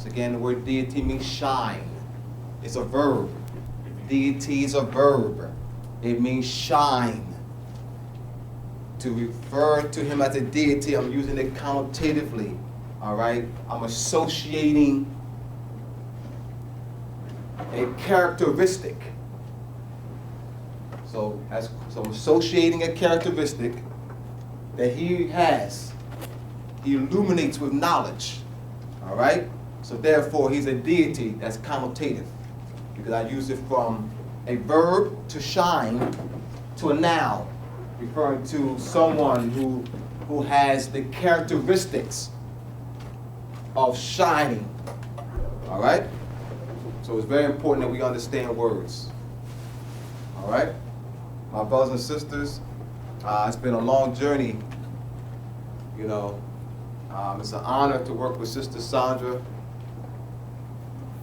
again, the word deity means shine. It's a verb. Deity is a verb. It means shine. To refer to him as a deity, I'm using it connotatively. All right? I'm associating a characteristic. So I'm associating a characteristic that he has. He illuminates with knowledge. All right? So therefore, he's a deity that's connotative. Because I use it from a verb to shine to a noun, referring to someone who has the characteristics of shining. All right? So it's very important that we understand words. All right? My brothers and sisters, it's been a long journey. You know, it's an honor to work with Sister Sandra,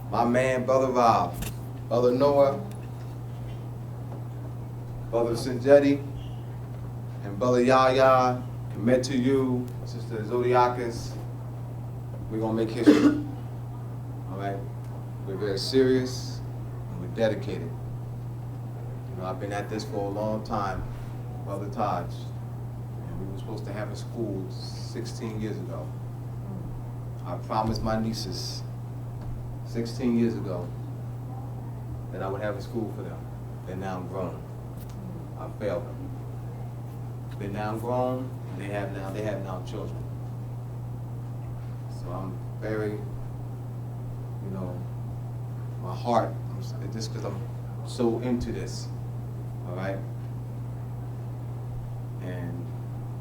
my man, Brother Rob, Brother Noah, Brother Senjeti, and Brother Yahya, Khemet to you, Sister Zodiacus. We're going to make history. All right? We're very serious and we're dedicated. You know, I've been at this for a long time, Brother Taj. And we were supposed to have a school 16 years ago. I promised my nieces 16 years ago that I would have a school for them. They're now grown. I failed them. They're now grown, and they have now children. So I'm very, you know, my heart, just because I'm so into this, all right? And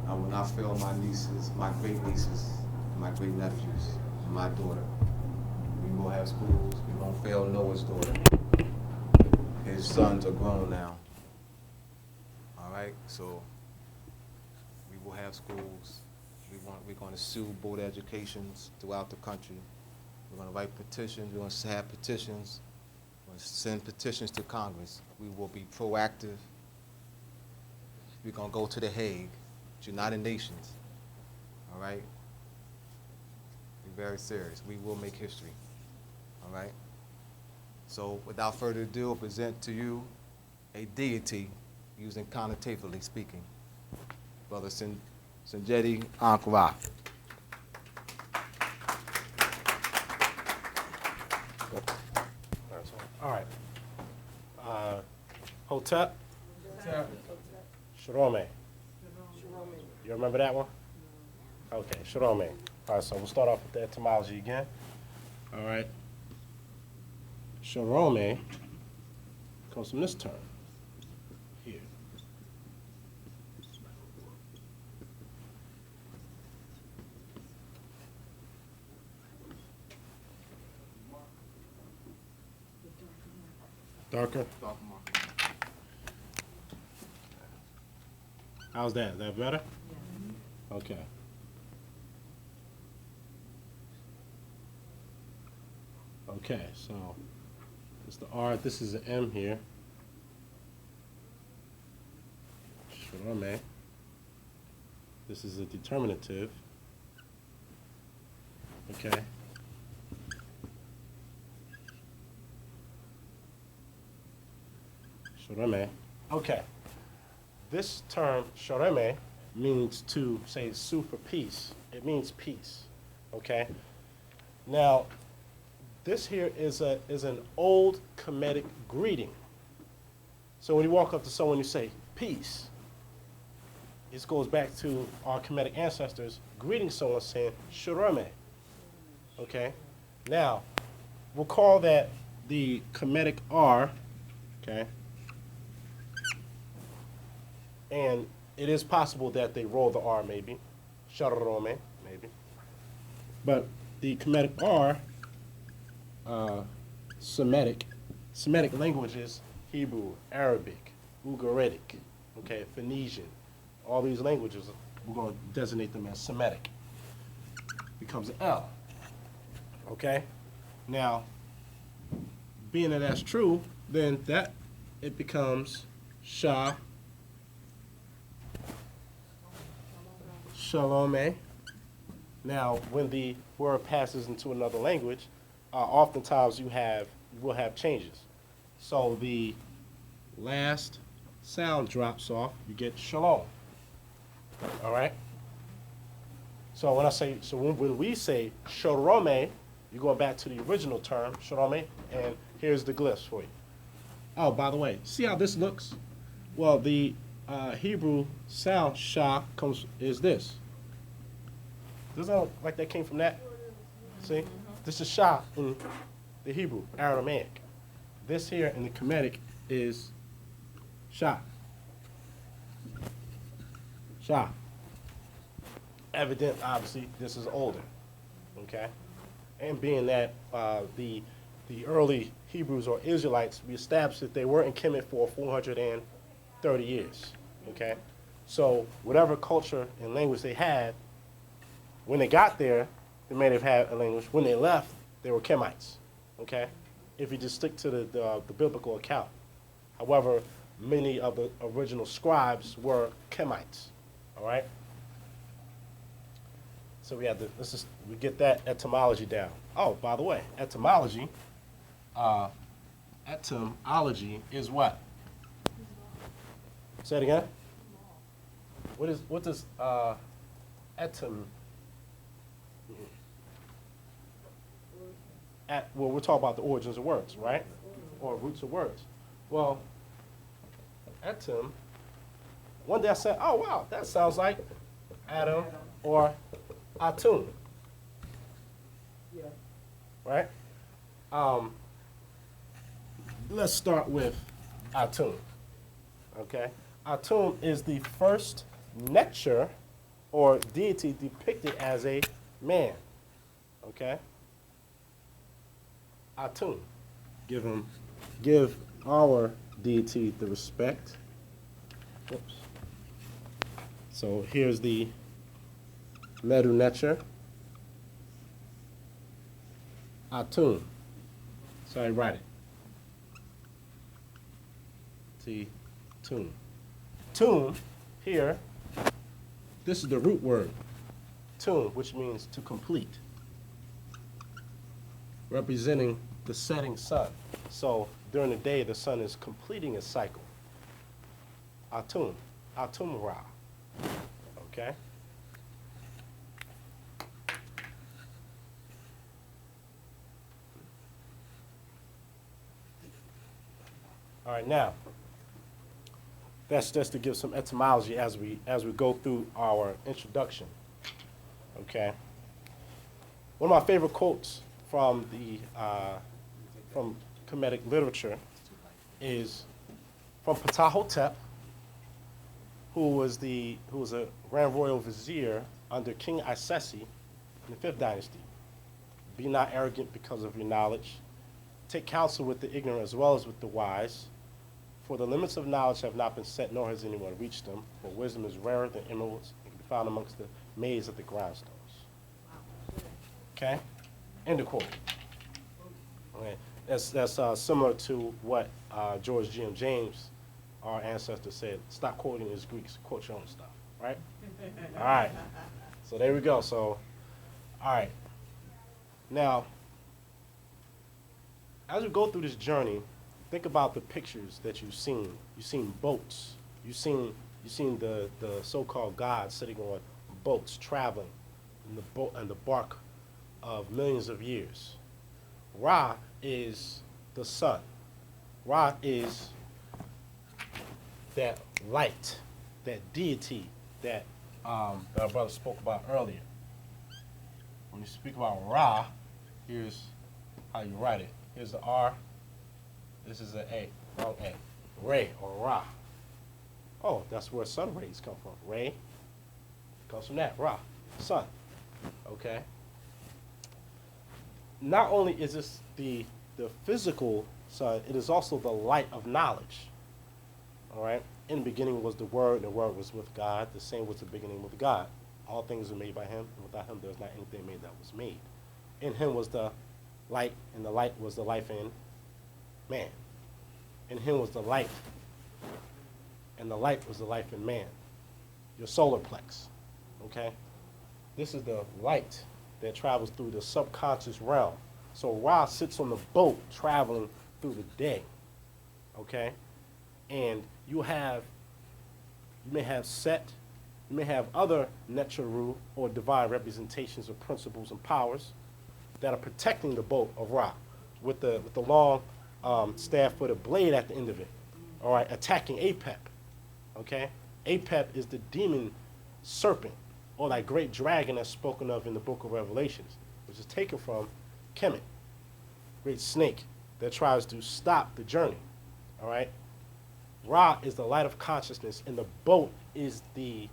I will not fail my nieces, my great nieces, my great nephews, and my daughter. We will have schools. We won't fail Noah's daughter. His sons are grown now. All right, so we will have schools. We're going to sue board educations throughout the country. We're going to write petitions. We're going to have petitions. We're going to send petitions to Congress. We will be proactive. We're going to go to The Hague, United Nations. All right? Be very serious. We will make history. All right? So without further ado, I'll present to you a deity, using connotatively speaking. Brother Senjeti Ankara. All right. Hotep. Shirome. You remember that one? Okay, Shirome. All right, so we'll start off with the etymology again. All right. Shirome comes from this term here. Darker? How's that? Is that better? Yeah. Okay. Okay, so it's the R, this is an M here. Shirome. This is a determinative. Okay. Shirome. Okay. This term, shirome, means to say sue for peace. It means peace. Okay? Now, this here is an old Kemetic greeting. So when you walk up to someone, you say, peace. This goes back to our Kemetic ancestors greeting someone saying, shirome. Okay? Now, we'll call that the Kemetic R, okay? And it is possible that they roll the R maybe, sharome maybe. But the Kemetic R, Semitic languages, Hebrew, Arabic, Ugaritic, okay, Phoenician, all these languages, we're going to designate them as Semitic. Becomes an L, okay? Now, being that that's true, then it becomes Shah, Shalome. Now, when the word passes into another language, oftentimes you will have changes. So the last sound drops off, you get shalom. All right? So when we say shalome, you're going back to the original term, shalome, and here's the glyphs for you. Oh, by the way, see how this looks? Well, the Hebrew sound shah is this. Doesn't look like that came from that? See? This is shah in the Hebrew, Aramaic. This here in the Kemetic is shah. Shah. Evident, obviously, this is older, okay? And being that the early Hebrews or Israelites, we established that they were in Kemet for 430 years, okay? So whatever culture and language they had, when they got there, they may have had a language. When they left, they were Kemites, okay? If you just stick to the biblical account. However, many of the original scribes were Kemites, all right? So we get that etymology down. Oh, by the way, etymology is what? Say it again. What does etym? Well, we're talking about the origins of words, right? Or roots of words. Well, etym. One day I said, "Oh wow, that sounds like Adam or Atum." Yeah. Right? Let's start with Atum. Okay? Atum is the first nature or deity depicted as a man. Okay? Atum. Give our deity the respect. Oops. So here's the Medu nature. Atum. So I write it. See, tune. Tune, here, this is the root word. Tune, which means to complete. Representing the setting sun. So during the day, the sun is completing its cycle. Atum. Atum Ra. Okay? All right, now, that's just to give some etymology as we go through our introduction. Okay. One of my favorite quotes from from Kemetic literature is from Ptahhotep, who was a Grand Royal Vizier under King Isesi in the 5th dynasty. Be not arrogant because of your knowledge. Take counsel with the ignorant as well as with the wise. For the limits of knowledge have not been set, nor has anyone reached them. For wisdom is rarer than emeralds and can be found amongst the maize of the grindstones. Okay? End of quote. Okay. That's similar to what George G.M. James, our ancestor, said. Stop quoting these Greeks. Quote your own stuff. Right? All right. So there we go. So, all right. Now, as we go through this journey, think about the pictures that you've seen. You've seen boats. You've seen the so-called gods sitting on boats, traveling in the boat and the bark of millions of years. Ra is the sun. Ra is that light, that deity that our brother spoke about earlier. When you speak about Ra, here's how you write it. Here's the R. This is an A, wrong A. Ray or Ra. Oh, that's where sun rays come from. Ray comes from that, Ra, sun. Okay? Not only is this the physical sun, it is also the light of knowledge. All right? In the beginning was the Word, and the Word was with God. The same was the beginning with God. All things were made by Him, and without Him there was not anything made that was made. In Him was the light, and the light was the life in man. In Him was the life, and the light was the life in man. Your solar plex, okay? This is the light that travels through the subconscious realm So Ra sits on the boat traveling through the day, okay? And you may have Set, you may have other Necharu or divine representations of principles and powers that are protecting the boat of Ra with the long staff-footed blade at the end of it, all right, attacking Apep, okay? Apep is the demon serpent or that great dragon that's spoken of in the book of Revelations, which is taken from Khemet, great snake that tries to stop the journey, all right? Ra is the light of consciousness, and the boat is the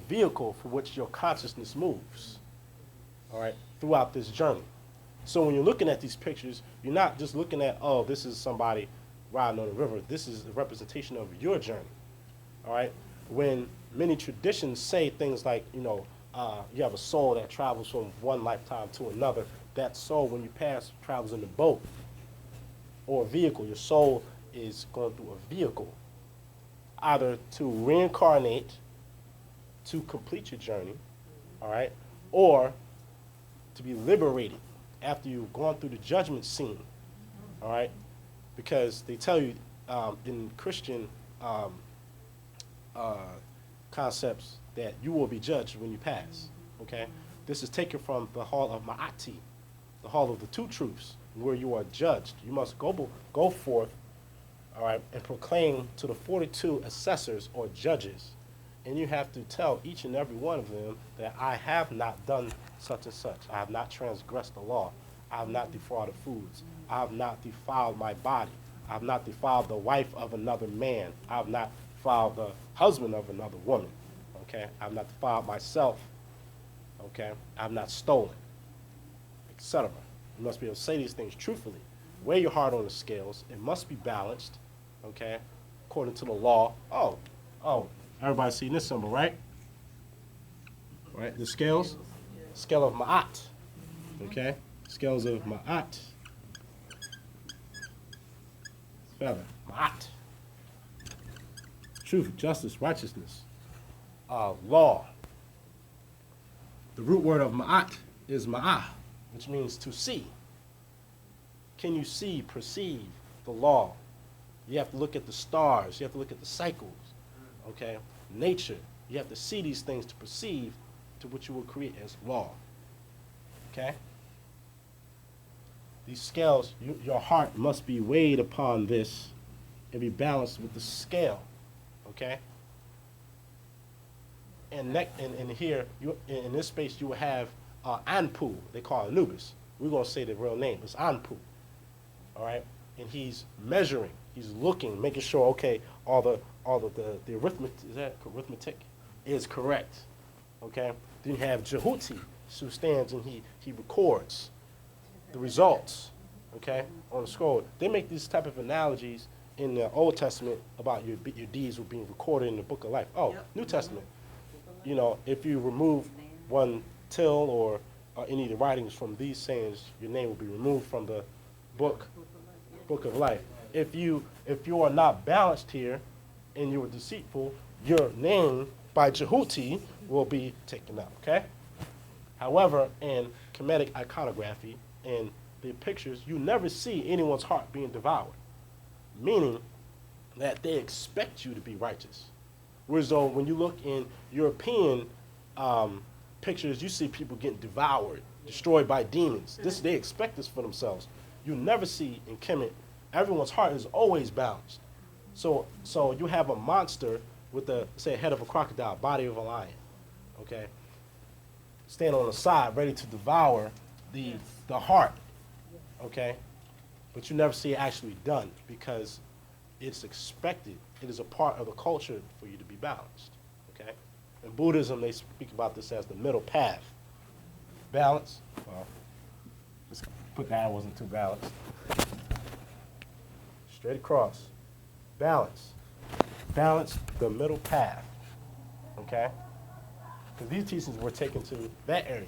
vehicle for which your consciousness moves, all right, throughout this journey. So when you're looking at these pictures, you're not just looking at, oh, this is somebody riding on the river. This is a representation of your journey, all right? When many traditions say things like, you have a soul that travels from one lifetime to another, that soul, when you pass, travels in the boat or a vehicle. Your soul is going through a vehicle, either to reincarnate, to complete your journey, all right, or to be liberated after you've gone through the judgment scene, all right, because they tell you in Christian concepts that you will be judged when you pass, okay? This is taken from the hall of Ma'ati, the hall of the two truths, where you are judged. You must go forth, all right, and proclaim to the 42 assessors or judges, and you have to tell each and every one of them that I have not done such and such. I have not transgressed the law. I have not defrauded foods. I have not defiled my body. I have not defiled the wife of another man. I have not defiled the husband of another woman, okay? I have not defiled myself, okay? I have not stolen, etc. You must be able to say these things truthfully. Weigh your heart on the scales. It must be balanced, okay, according to the law. Oh, everybody's seen this symbol, right? Right, the scales? Scale of Ma'at, okay? Scales of Ma'at. Feather, Ma'at. Truth, justice, righteousness, law. The root word of Ma'at is Ma'ah, which means to see. Can you see, perceive the law? You have to look at the stars. You have to look at the cycles, okay? Nature. You have to see these things to perceive to what you will create as law, okay? These scales, your heart must be weighed upon this and be balanced with the scale, okay? And here, in this space, you will have Anpu. They call it Anubis. We're going to say the real name. It's Anpu, all right? And he's measuring. He's looking, making sure, okay, all the arithmetic is correct, okay? Then you have Jehuti, who stands and he records the results, okay, on the scroll. They make these type of analogies in the Old Testament about your deeds were being recorded in the book of life. Oh, yep. New Testament, if you remove one till or any of the writings from these sayings, your name will be removed from the book of life. If you are not balanced here and you are deceitful, your name by Jehuti will be taken out, okay? However, in Kemetic iconography and the pictures, you never see anyone's heart being devoured, meaning that they expect you to be righteous. Whereas though when you look in European pictures, you see people getting devoured, destroyed by demons. They expect this for themselves. You never see in Kemet, everyone's heart is always balanced. So you have a monster with a head of a crocodile, body of a lion, okay? Stand on the side, ready to devour the heart, okay? But you never see it actually done because it's expected. It is a part of the culture for you to be balanced, okay? In Buddhism, they speak about this as the middle path. Balance, well, let's put that, it wasn't too balanced. Straight across. Balance. Balance the middle path, okay? Because these teachings were taken to that area.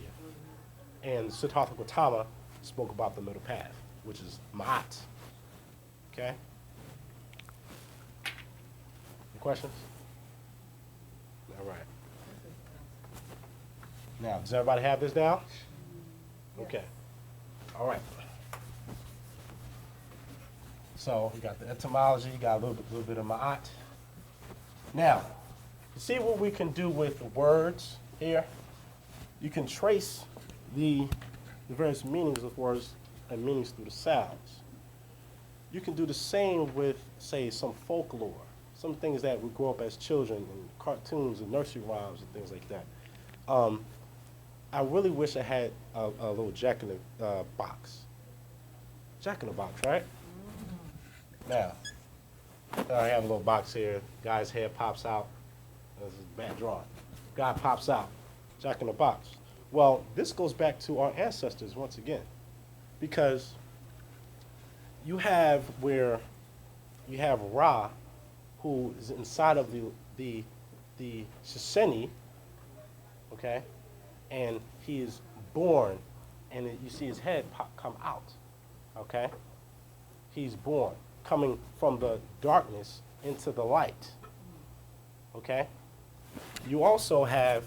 And Siddhartha Gautama spoke about the middle path, which is Ma'at, okay? Any questions? All right. Now, does everybody have this down? Okay. All right. So we got the etymology, got a little bit of ma'at. Now, you see what we can do with the words here? You can trace the various meanings of words and meanings through the sounds. You can do the same with, say, some folklore, some things that we grow up as children in cartoons and nursery rhymes and things like that. I really wish I had a little Jack in the box. Jack in the box, right? Now, I have a little box here. Guy's head pops out. This is a bad drawing. Guy pops out. Jack in the box. Well, this goes back to our ancestors once again, because you have where you have Ra, who is inside of the Shisheni, okay, and he is born, and you see his head come out, okay. He's born, coming from the darkness into the light, okay. You also have,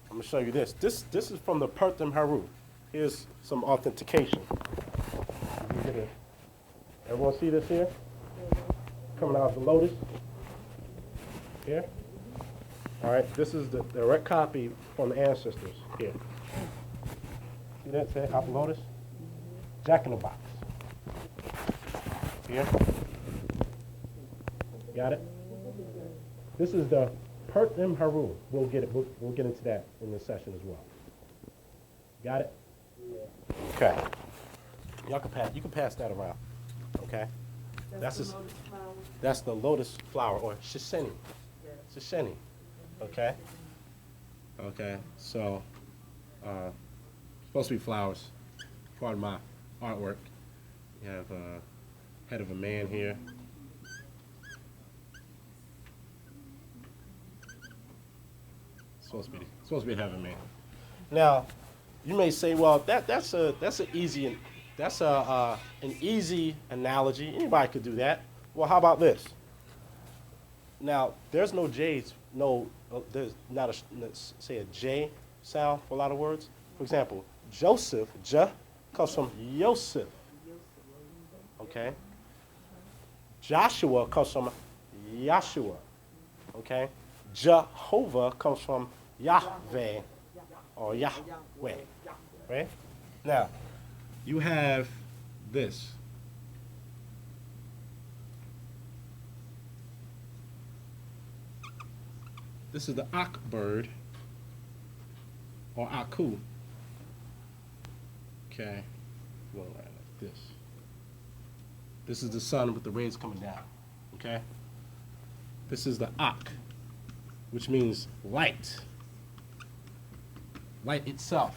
I'm going to show you this. This is from the Pertham Haru. Here's some authentication. Everyone see this here? Coming out of the lotus. Here. All right, this is the direct copy from the ancestors here. See that? Say, out the lotus? Jack in the box. Here. Got it? This is the Pertham Haru. We'll get it. We'll get into that in this session as well. Got it? Okay. Y'all can pass. You can pass that around. Okay. That's the lotus flower or shisheni. Shisheni. Okay. Okay. So, supposed to be flowers. Part of my artwork. You have a head of a man here. Supposed to be a head of a man. Now, you may say, well, that's an easy analogy. Anybody could do that. Well, how about this? Now, there's no J's, there's not say a J sound for a lot of words. For example, Joseph, J, comes from Yosef. Okay? Joshua comes from Yahshua. Okay? Jehovah comes from Yahweh or Yahweh. Right? Now, you have this. This is the Ak bird, or Aku. Okay, going right like this. This is the sun with the rays coming down. Okay. This is the Ak, which means light. Light itself.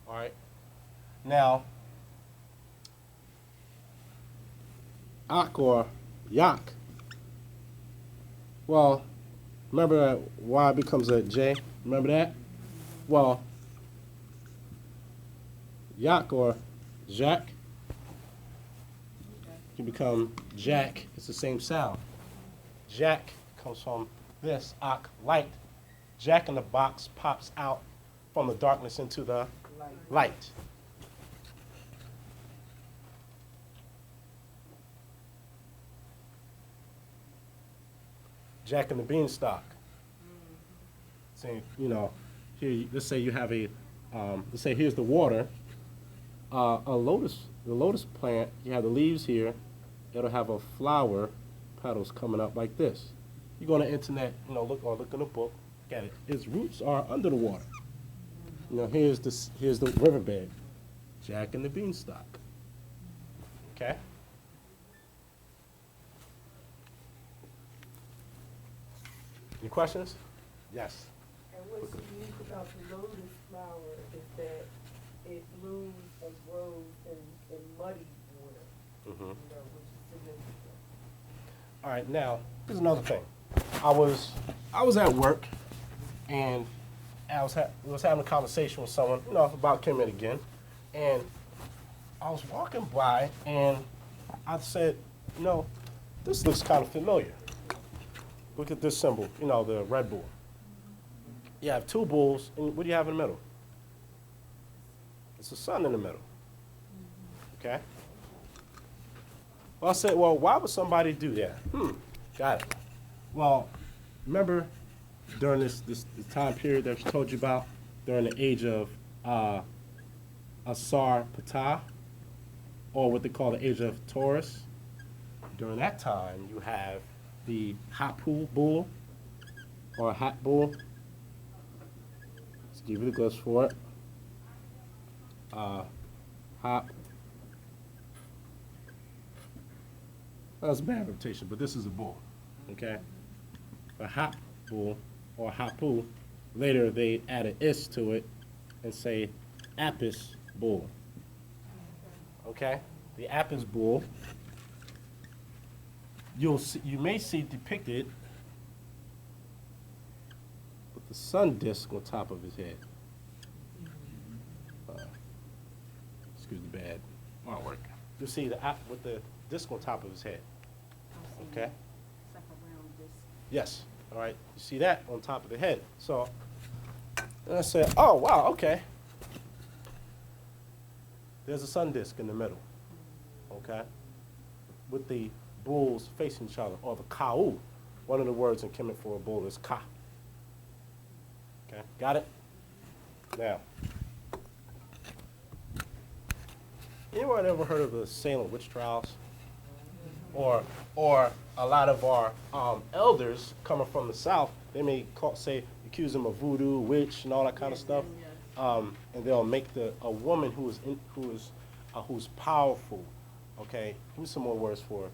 All right. Now, Ak or Yak. Well, remember why it becomes a J? Remember that? Well, Yak or Jack can become Jack. It's the same sound. Jack comes from this, Ak, light. Jack in the box pops out from the darkness into the light. Jack and the beanstalk. Saying, here, let's say you have let's say here's the water. The lotus plant, you have the leaves here. It'll have a flower, petals coming up like this. You go on the internet, look in a book, get it. Its roots are under the water. Here's the riverbed. Jack and the beanstalk. Okay? Any questions? Yes. And what's unique about the lotus flower is that it blooms and grows in muddy water, which is significant. All right, now, here's another thing. I was at work, and I was having a conversation with someone, about Khemet again, and I was walking by, and I said, this looks kind of familiar. Look at this symbol, the red bull. You have two bulls, and what do you have in the middle? It's a sun in the middle. Okay? Well, I said, well, why would somebody do that? Got it. Well, remember during this time period that I told you about, during the age of Asar Ptah, or what they call the age of Taurus, during that time you have the Hapu bull, or hat bull. Let's give you the glyphs for it. Hop. That's a bad reputation, but this is a bull. Okay? A hop bull, or hapu. Later they add an is to it and say apis bull. Okay? The apis bull, you may see depicted with the sun disk on top of his head. Excuse the bad artwork. You'll see the app with the disc on top of his head. Okay? It's like a round disc. Yes. All right. You see that on top of the head. So then I said, oh, wow, okay. There's a sun disk in the middle. Okay? With the bulls facing each other, or the ka'u. One of the words in Khemet for a bull is ka. Okay? Got it? Now, anyone ever heard of the Salem witch trials? Or a lot of our elders coming from the South, they may accuse them of voodoo, witch, and all that kind of stuff. And they'll make a woman who's powerful. Okay, give me some more words for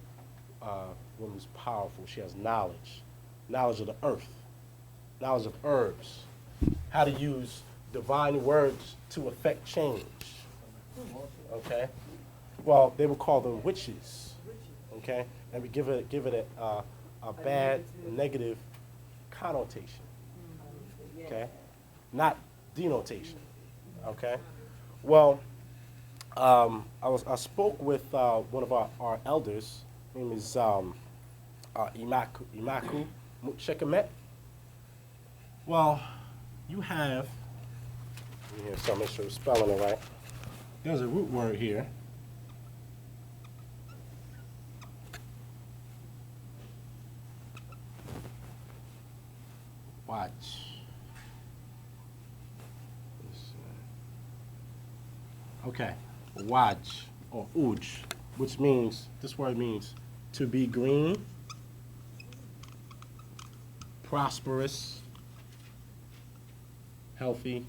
a woman who's powerful. She has knowledge of the earth, knowledge of herbs, how to use divine words to affect change. Okay, well, they would call them witches. Okay, and we give it a bad, negative connotation. Okay, not denotation. Okay, well, I spoke with one of our elders. His name is Imaku Khemet. Well, you have. So make sure we're spelling it right. There's a root word here. Watch. Okay, waj or uj, which means, this word means to be green, prosperous, healthy,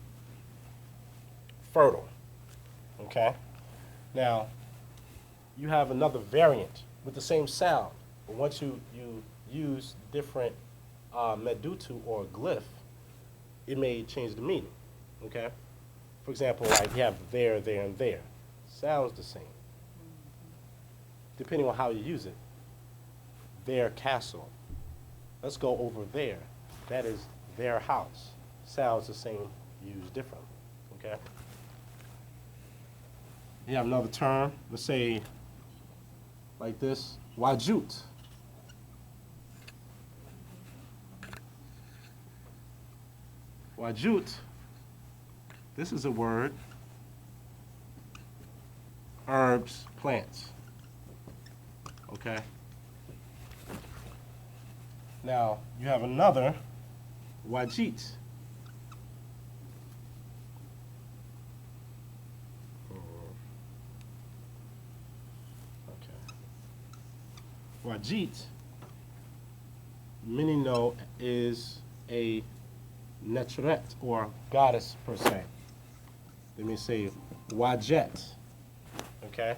fertile. Okay? Now, you have another variant with the same sound, but once you use different medutu or glyph, it may change the meaning. Okay? For example, like you have there, and there. Sounds the same. Depending on how you use it. Their castle. Let's go over there. That is their house. Sounds the same, used differently. Okay? You have another term. Let's say like this. Wajut. Wajut. This is a word. Herbs, plants. Okay? Now, you have another, wajit. Okay. Wajit, many know, is a Netret, or goddess per se. Let me say wajet. Okay?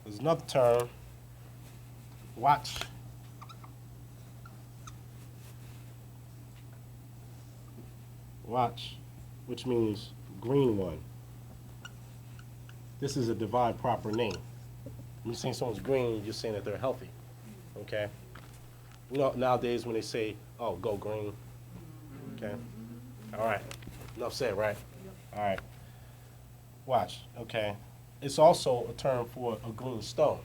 There's another term, watch. Watch, which means green one. This is a divine proper name. When you're saying someone's green, you're saying that they're healthy. Okay? You know, nowadays when they say, oh, go green. Okay? All right. Enough said, right? All right. Watch, okay? It's also a term for a green stone,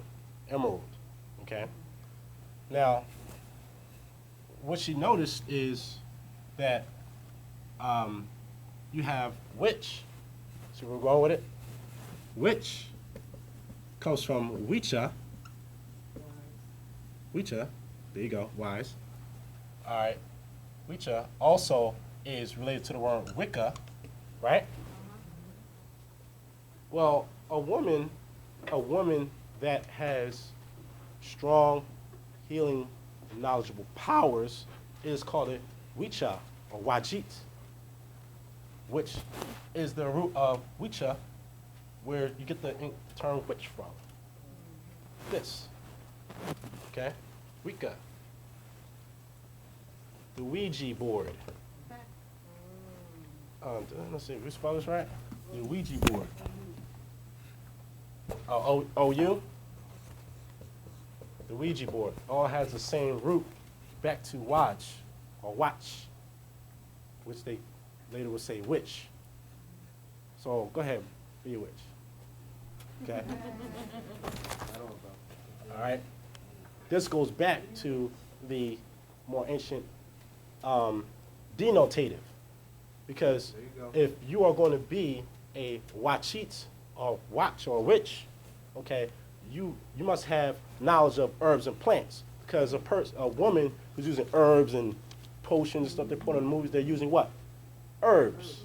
emerald, okay? Now, what she noticed is that you have which. See where we're going with it? Which comes from wicha. Wicha, there you go, wise. All right, wicha also is related to the word Wicca, right? Well, a woman that has strong healing and knowledgeable powers is called a wicha or wajit, which is the root of wicha, where you get the term witch from. This, okay, Wicca. The Ouija board. Let's see, we spell this right? The Ouija board. OU? The Ouija board all has the same root back to watch or watch, which they later would say witch. So go ahead, be a witch. Okay? All right? This goes back to the more ancient denotative. Because if you are going to be a wachit or watch or witch, okay, you must have knowledge of herbs and plants. Because a woman who's using herbs and potions and stuff they put on the movies, they're using what? Herbs.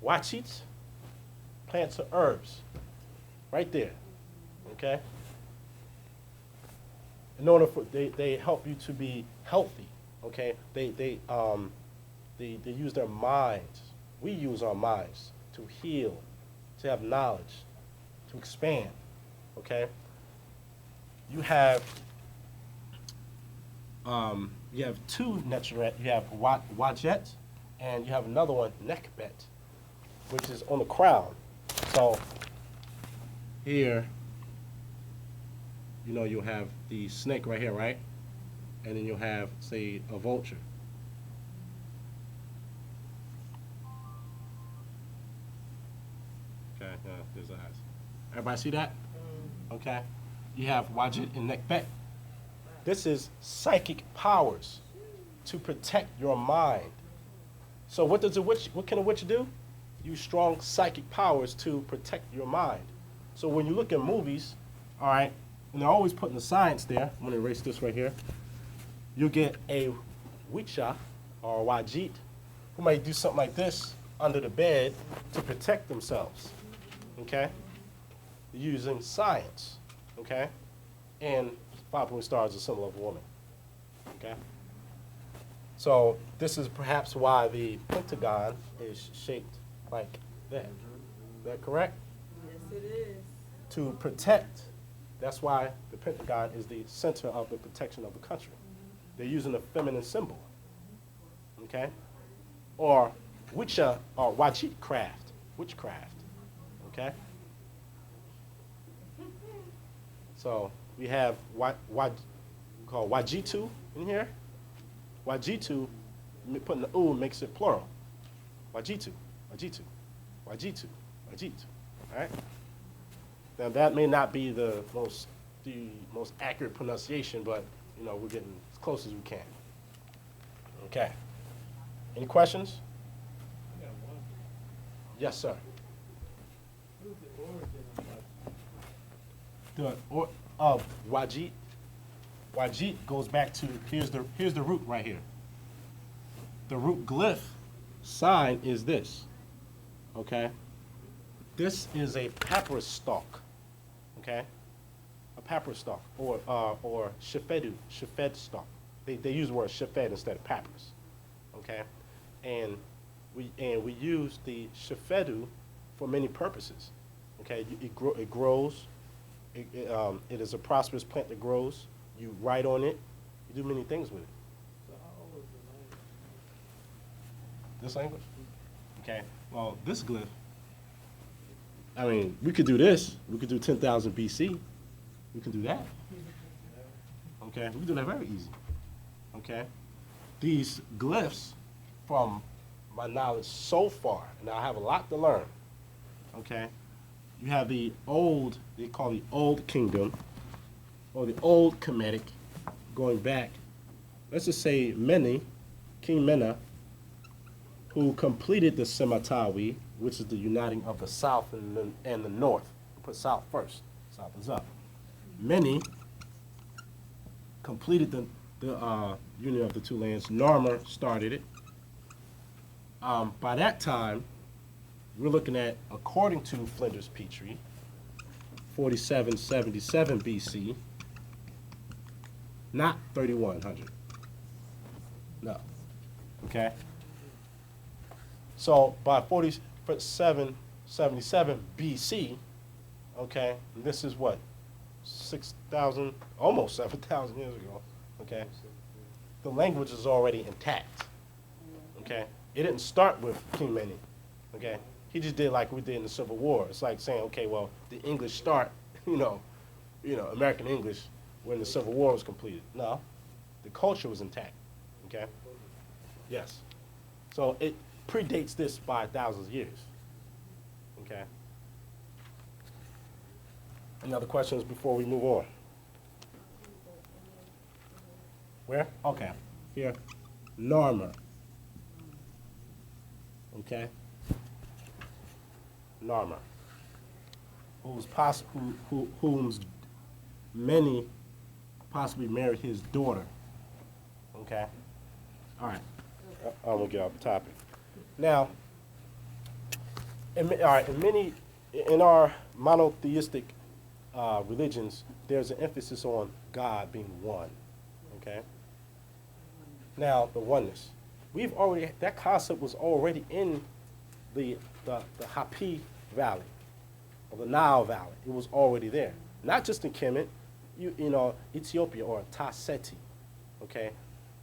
Wachits, plants or herbs. Right there. Okay? In order for they help you to be healthy. Okay? They use their minds. We use our minds to heal, to have knowledge, to expand. Okay? You have two Necheret. You have Wajet, and you have another one, Nekbet, which is on the crown. So here, you'll have the snake right here, right? And then you'll have, say, a vulture. Okay, there's eyes. Everybody see that? Okay. You have Wajid and Nekbet. This is psychic powers to protect your mind. So what can a witch do? Use strong psychic powers to protect your mind. So when you look at movies, all right, and they're always putting the science there. I'm gonna erase this right here. You'll get a witcha or a wajit who might do something like this under the bed to protect themselves. Okay? Using science. Okay? And 5-point star is a symbol of a woman. Okay? So this is perhaps why the pentagon is shaped like that. Is that correct? Yes, it is. To protect. That's why the pentagon is the center of the protection of the country. They're using a feminine symbol. Okay? Or witcha or witchcraft. Witchcraft. Okay? So we have called wajitu in here. Wajitu, putting the u makes it plural. Wajitu, wajitu, wajitu, wajitu. All right? Now that may not be the most accurate pronunciation, but we're getting as close as we can. Okay. Any questions? Yes, sir. The of Wajit. Wajit goes back to here's the root right here. The root glyph sign is this. Okay? This is a papyrus stalk. Okay? A papyrus stalk or shafed stalk. They use the word shafed instead of papyrus. Okay? And we use the shafedu for many purposes. Okay? It grows. It is a prosperous plant that grows. You write on it. You do many things with it. So how old is the language? This language? Okay. Well, this glyph, I mean, we could do this. We could do 10,000 BC. We can do that. Okay. We can do that very easy. Okay. These glyphs, from my knowledge so far, and I have a lot to learn. Okay. You have the old, they call the Old Kingdom, or the Old Kemetic, going back, let's just say Mene, King Mena, who completed the Sematawi, which is the uniting of the south and the north. Put south first. South is up. Many completed the union of the two lands. Narmer started it. By that time, we're looking at, according to Flinders Petrie, 4777 BC, not 3100. No. Okay? So by 4777 BC, okay, this is what? 6,000, almost 7,000 years ago, okay? The language is already intact, okay? It didn't start with Khemet, okay? He just did like we did in the Civil War. It's like saying, okay, well, the English start, American English when the Civil War was completed. No, the culture was intact, okay? Yes. So it predates this by thousands of years, okay? Any other questions before we move on? Where? Okay. Here. Narmer. Okay. Narmer. Whom's many possibly married his daughter. Okay. All right. I'm gonna get off the topic. Now, in our monotheistic religions, there's an emphasis on God being one, okay? Now, the oneness. That concept was already in the Hapi Valley, or the Nile Valley. It was already there. Not just in Kemet, Ethiopia, or Taseti, okay?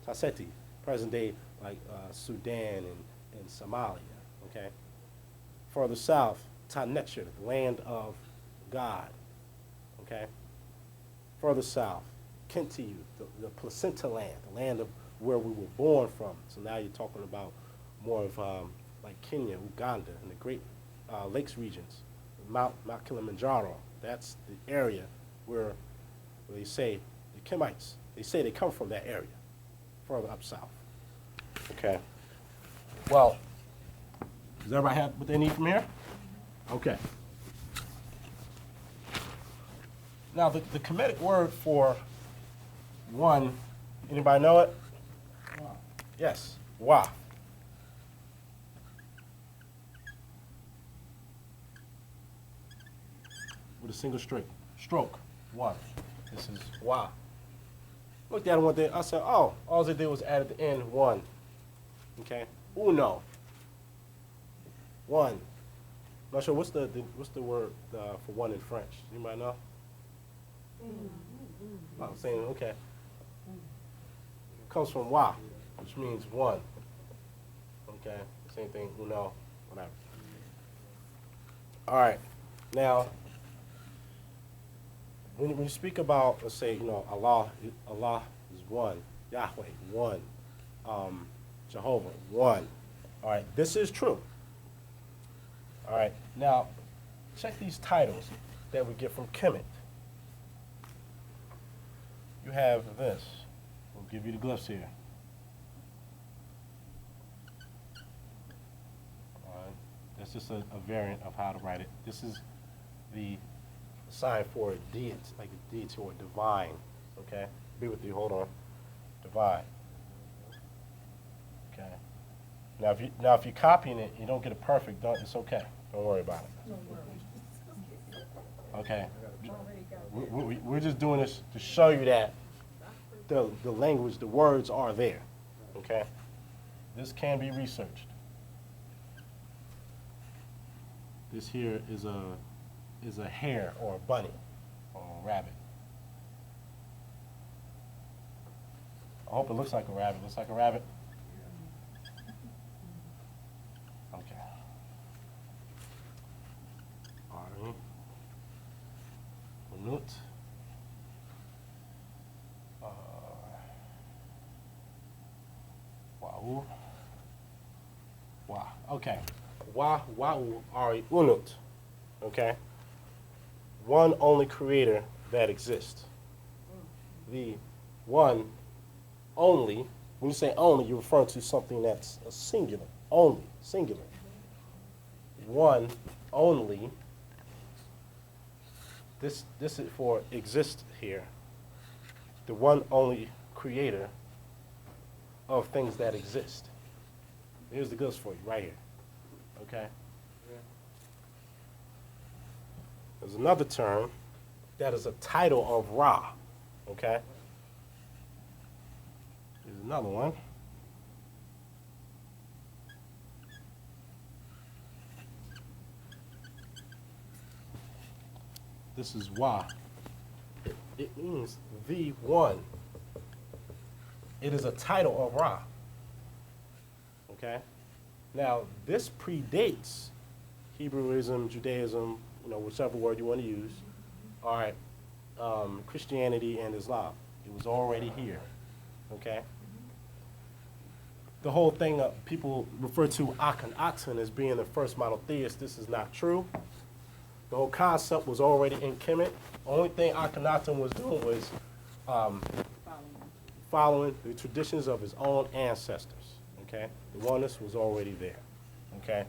Taseti, present day, like Sudan and Somalia, okay? Further south, Tanetcher, the land of God, okay? Further south, Kintiyu, the placenta land, the land of where we were born from. So now you're talking about more of like Kenya, Uganda, and the Great Lakes regions, Mount Kilimanjaro. That's the area where they say the Kemites, they say they come from that area, further up south. Okay. Well, does everybody have what they need from here? Okay. Now, the Kemetic word for one, anybody know it? Wa. Yes, wa. With a single stroke, one. This is wa. Looked at it one day, I said, oh, all they did was add at the end one. Okay, uno. One. Not sure what's the word for one in French. Anybody know? I'm saying okay. It comes from wa, which means one. Okay, same thing. Uno, whatever. All right. Now, when you speak about, let's say, Allah is one, Yahweh one, Jehovah one. All right, this is true. All right, now check these titles that we get from Khemet. You have this. We'll give you the glyphs here. All right, that's just a variant of how to write it. This is the sign for a deity, like a deity or divine. Okay, be with you. Hold on. Divine. Okay. Now, if you're copying it, you don't get it perfect. It's okay. Don't worry about it. Okay. We're just doing this to show you that the language, the words are there. Okay. This can be researched. This here is a hare or a bunny or a rabbit. I hope it looks like a rabbit. Looks like a rabbit? Okay. Ari. Unut. Wa'u. Wa. Okay. Wa'u Ari Unut. Okay. One only creator that exists. The one only, when you say only, you're referring to something that's a singular. only, singular. One only. This is for exist here. The one only creator of things that exist. Here's the goods for you, right here. Okay? There's another term that is a title of Ra. Okay? Here's another one. This is Wa. It means the one. It is a title of Ra. Okay? Now, this predates Hebrewism, Judaism, whichever word you want to use. All right. Christianity and Islam. It was already here. Okay? The whole thing, people refer to Akhenaten as being the first monotheist. This is not true. The whole concept was already in Khemet. Only thing Akhenaten was doing was following the traditions of his own ancestors. Okay? The oneness was already there. Okay?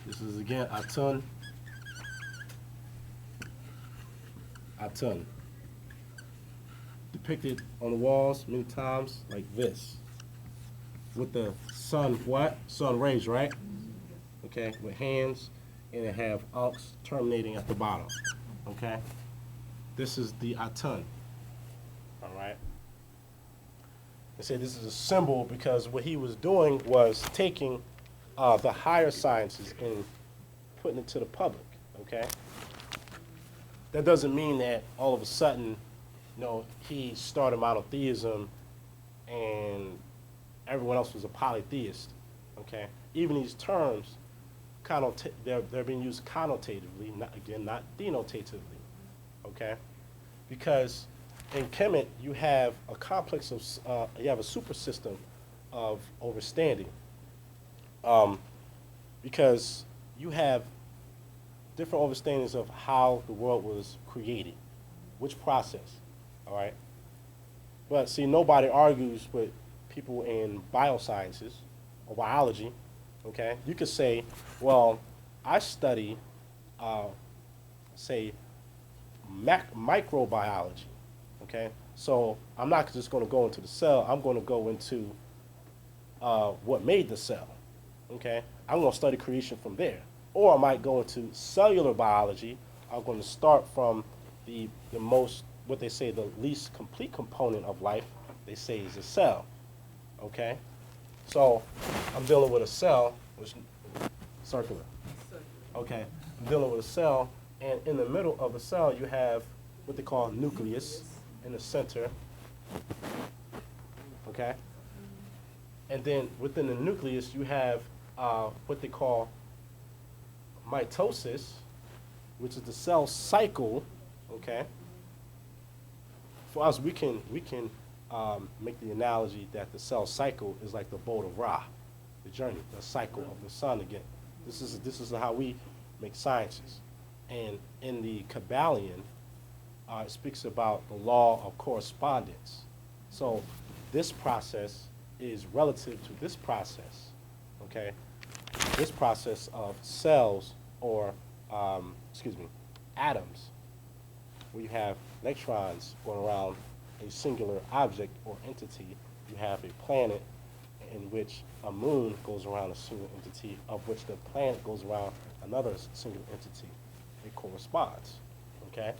This is again Atun. Atun. Depicted on the walls many times like this. With the sun, what? Sun rays, right? Okay, with hands, and it have unks terminating at the bottom. Okay? This is the Atun. All right? They say this is a symbol because what he was doing was taking the higher sciences and putting it to the public. Okay? That doesn't mean that all of a sudden, he started monotheism and everyone else was a polytheist, okay? Even these terms, they're being used connotatively, not denotatively, okay? Because in Kemet, you have a complex of, you have a super system of overstanding, because you have different understandings of how the world was created, which process, all right? But see, nobody argues with people in biosciences or biology, okay? You could say, well, I study, say, microbiology, okay? So I'm not just going to go into the cell. I'm going to go into what made the cell, okay? I'm going to study creation from there. Or I might go into cellular biology. I'm going to start from the most, what they say, the least complete component of life, they say is a cell. Okay, so I'm dealing with a cell, which circular. Okay, I'm dealing with a cell, and in the middle of the cell you have what they call nucleus in the center. Okay, and then within the nucleus you have what they call mitosis, which is the cell cycle. Okay, for us we can make the analogy that the cell cycle is like the boat of Ra, the journey, the cycle of the sun again. This is how we make sciences. And in the Kabbalion, it speaks about the law of correspondence. So this process is relative to this process, okay? This process of cells or, atoms, where you have electrons going around a singular object or entity. You have a planet in which a moon goes around a single entity, of which the planet goes around another single entity. It corresponds, okay?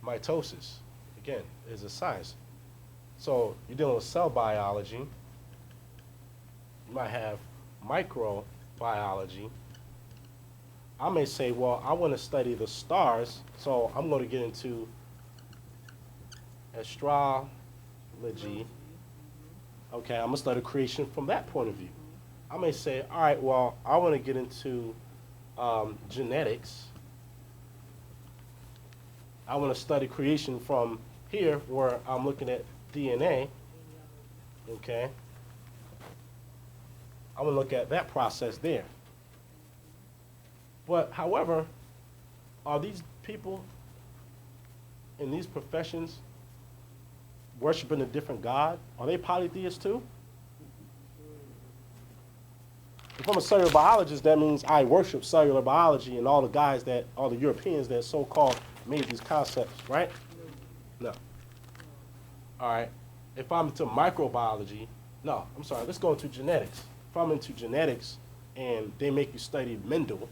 Mitosis, again, is a science. So you're dealing with cell biology. You might have microbiology. I may say, well, I want to study the stars, so I'm going to get into astrology. Okay, I'm going to study creation from that point of view. I may say, all right, well, I want to get into genetics. I want to study creation from here where I'm looking at DNA. Okay. I want to look at that process there. But, however, are these people in these professions worshiping a different god, are they polytheists too? If I'm a cellular biologist, that means I worship cellular biology and all the Europeans that so-called made these concepts, right? No. All right. If I'm into microbiology, no, I'm sorry, let's go into genetics. If I'm into genetics and they make you study Mendel,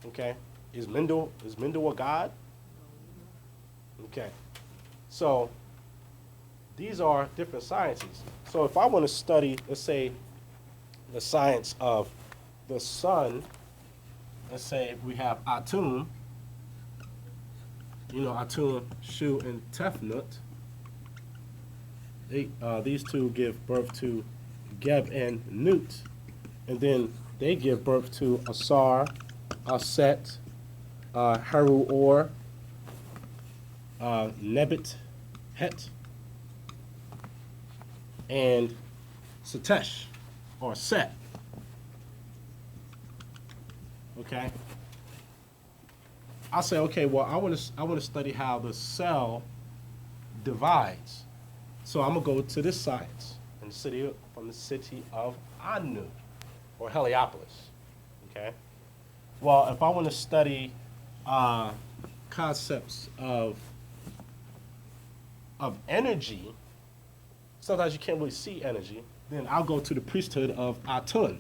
okay, is Mendel a god? Okay. So these are different sciences. So if I want to study, let's say, the science of the sun, let's say we have Atum, Atum, Shu, and Tefnut. These two give birth to Geb and Nut, and then they give birth to Asar, Aset, Heru Or, Nebit, Het, and Satesh, or Set. Okay. I'll say, okay, well, I want to study how the cell divides. So I'm gonna go to this science from the city of Anu, or Heliopolis. Okay. Well, if I want to study concepts of energy, sometimes you can't really see energy, then I'll go to the priesthood of Atun.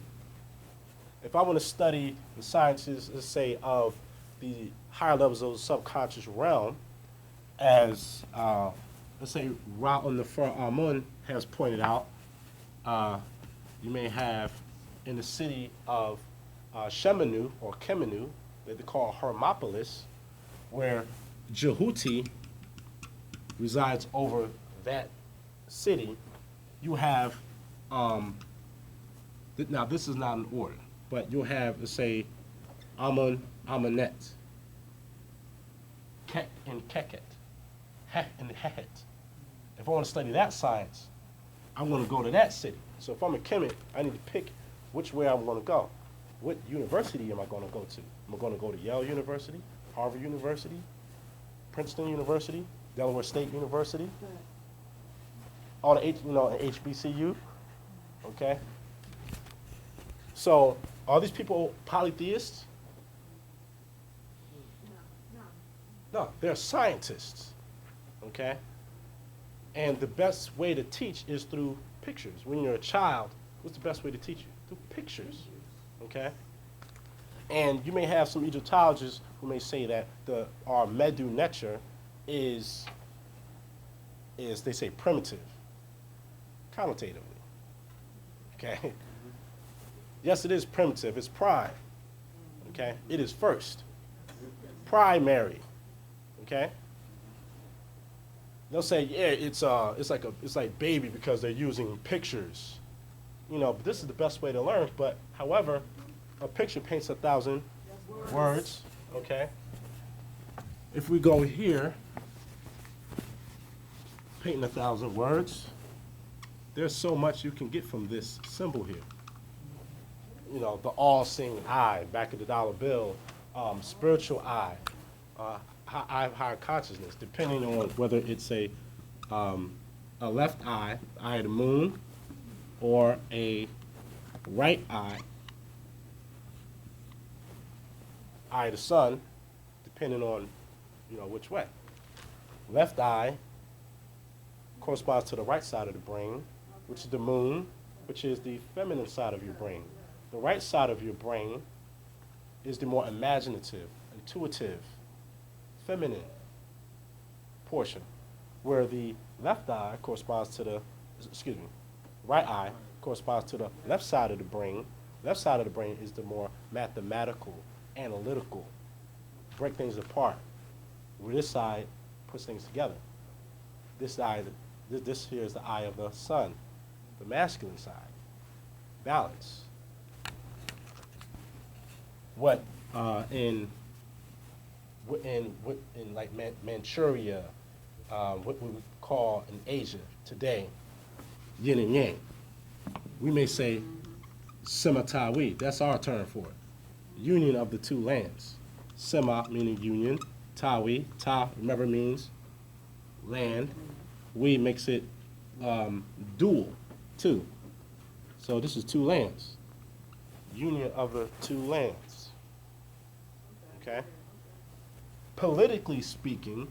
If I want to study the sciences, let's say, of the higher levels of the subconscious realm, as let's say Ra'un Nefer Amun has pointed out, you may have in the city of Shemanu or Kemenu, that they call Hermopolis, where Jehuti resides over that city. You have, now this is not in order, but you'll have, let's say, Amun, Amunet, Kek and Keket, Hek and Heket. If I want to study that science, I'm going to go to that city. So if I'm a Khemet, I need to pick which way I'm going to go. What university am I going to go to? Am I going to go to Yale University, Harvard University, Princeton University, Delaware State University, all the HBCU? Okay. So are these people polytheists? No, they're scientists. Okay. And the best way to teach is through pictures. When you're a child, what's the best way to teach you? Through pictures. Okay? And you may have some Egyptologists who may say that our Medu nature is they say primitive, connotatively. Okay? Yes, it is primitive. It's prime. Okay? It is first. Primary. Okay? They'll say, yeah, it's like baby because they're using pictures. But this is the best way to learn. But however, a picture paints 1,000 words. Okay. If we go here, painting 1,000 words, there's so much you can get from this symbol here. The all-seeing eye, back of the dollar bill, spiritual eye, higher consciousness, depending on whether it's a left eye, eye of the moon, or a right eye, eye of the sun, depending on which way. Left eye corresponds to the right side of the brain, which is the moon, which is the feminine side of your brain. The right side of your brain is the more imaginative, intuitive, feminine portion, where the left eye corresponds to the, right eye corresponds to the left side of the brain. Left side of the brain is the more mathematical, analytical, break things apart, where this side puts things together. This here is the eye of the sun, the masculine side, balance. What in like Manchuria, what we would call in Asia today, yin and yang. We may say Sema-Tawi, that's our term for it. Union of the two lands. Sema meaning union, Tawi, Ta remember means land, we makes it dual, two. So this is two lands. Union of the two lands. Okay? Politically speaking,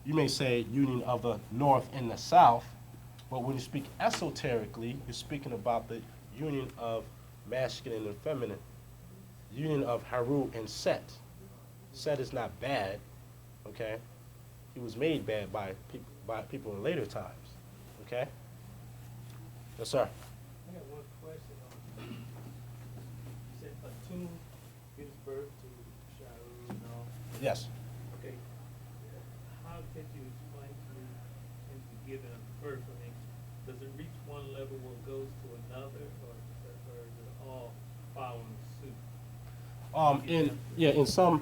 you may say union of the north and the south, but when you speak esoterically, you're speaking about the union of masculine and feminine, union of Haru and Set. Set is not bad, okay? He was made bad by people in later times, okay? Yes, sir. I got one question on, you said Atum gives birth to Sharu and all. Yes. Okay, how could you explain to me in the giving of birth? I mean, does it reach one level where it goes to another, or is it all following suit? In some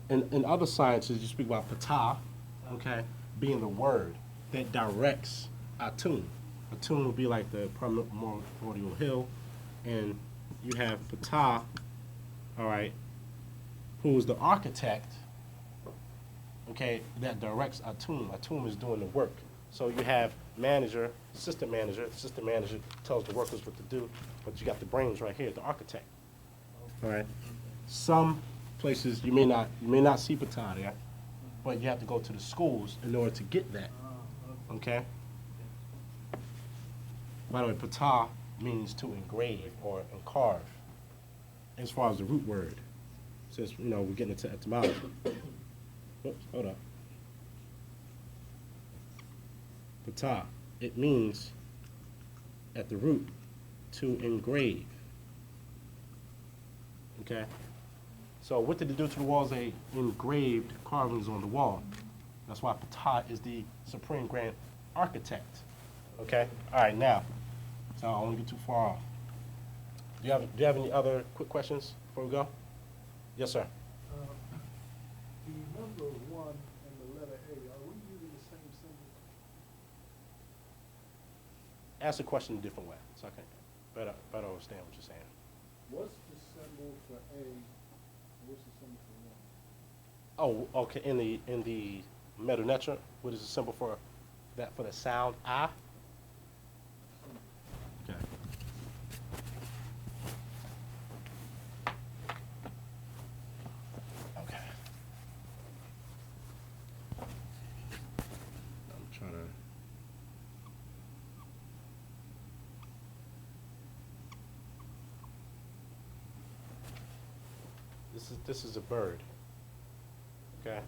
in other sciences, you speak about patah, okay, being the word that directs Atum. Atum would be like the primordial hill, and you have patah, all right, who is the architect, okay, that directs Atum. Atum is doing the work. So you have manager, assistant manager. The assistant manager tells the workers what to do, but you got the brains right here, the architect. All right. Some places you may not see patah there, but you have to go to the schools in order to get that. Okay. By the way, patah means to engrave or carve, as far as the root word. Since we're getting into etymology. Oops, hold up. Patah, it means at the root to engrave. Okay? So what did they do to the walls? They engraved carvings on the wall. That's why patah is the supreme grand architect. Okay? All right, now, so I don't want to get too far off. Do you have any other quick questions before we go? Yes, sir. The number 1 and the letter A, are we using the same symbol? Ask the question a different way, so I can better understand what you're saying. What's the symbol for A? What's the symbol for 1? Oh, okay. In the Medu Neter, what is the symbol for that for the sound ah? Okay. Okay. I'm trying to. This is a bird. Okay.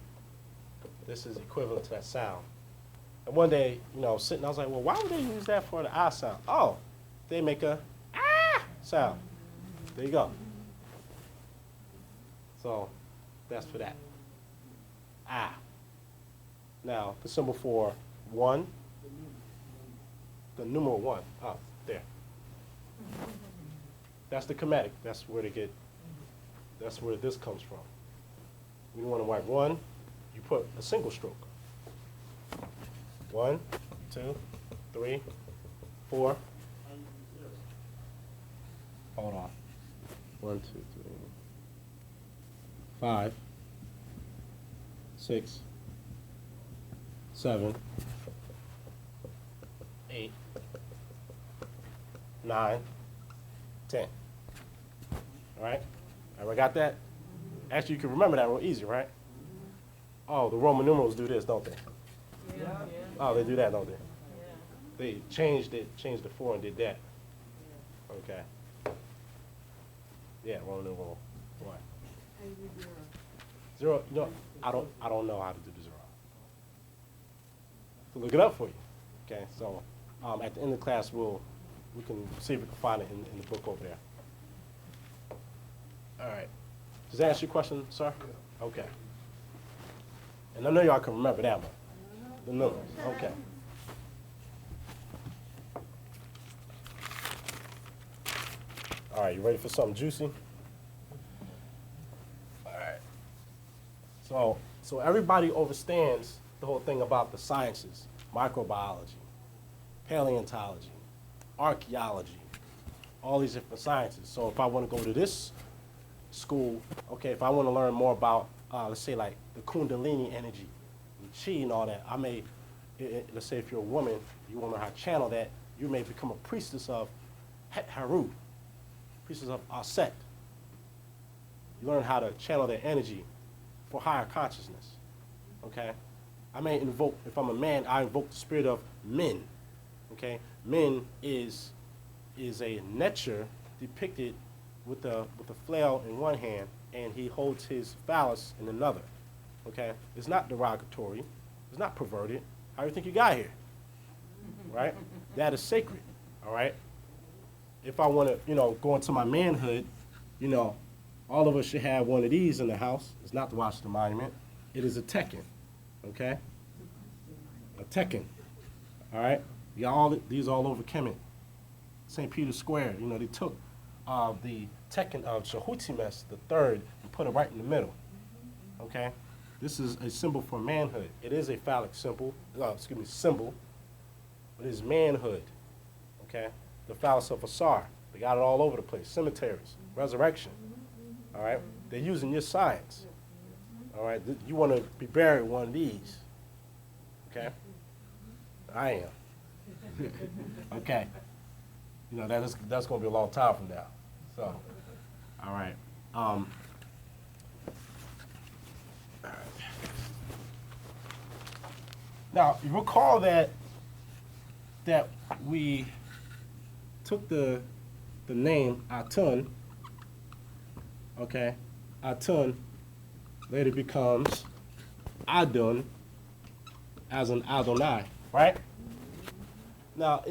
This is equivalent to that sound. And one day, sitting, I was like, well, why would they use that for the ah sound? Oh, they make a ah sound. There you go. So that's for that. Ah. Now, the symbol for 1, the numeral 1, oh, there. That's the Khemetic. That's where this comes from. When you want to write 1, you put a single stroke. 1, 2, 3, 4. Hold on. 1, 2, 3, 5, 6, 7, 8, 9, 10. All right? Everybody got that? Actually, you can remember that real easy, right? Oh, the Roman numerals do this, don't they? Yeah. Oh, they do that, don't they? Yeah. They changed the 4 and did that. Okay. Yeah, Roman numeral 1. Zero. I don't know how to do the 0. So look it up for you. Okay. So at the end of the class, we can see if we can find it in the book over there. All right. Does that answer your question, sir? Yeah. Okay. And I know y'all can remember that one. The numbers. Okay. All right, you ready for something juicy? All right. So everybody understands the whole thing about the sciences, microbiology, paleontology, archaeology, all these different sciences. So if I want to go to this school, okay, if I want to learn more about, let's say like the Kundalini energy, and Chi and all that, I may let's say if you're a woman, you want to know how to channel that, you may become a priestess of Het Haru, priestess of Aset. You learn how to channel that energy for higher consciousness, okay? I may invoke, if I'm a man, I invoke the spirit of Min, okay? Min is a Netcher depicted with a flail in one hand, and he holds his phallus in another, okay? It's not derogatory. It's not perverted. How do you think you got here, right? That is sacred, all right? If I want to, go into my manhood, all of us should have one of these in the house. It's not the Washington Monument. It is a Tekken, okay? A Tekken, all right? These all over Khemet. St. Peter's Square, they took the Tekken of Shahutimes III and put it right in the middle, okay? This is a symbol for manhood. It is a phallic symbol, symbol, but it is manhood, okay? The phallus of Asar, they got it all over the place. Cemeteries, resurrection, all right? They're using your science, all right? You want to be buried with one of these, okay? I am. Okay. That's going to be a long time from now. So, all right. All right. Now, you recall that we took the name Atun, okay? Atun later becomes Adon as an Adonai, right? Now,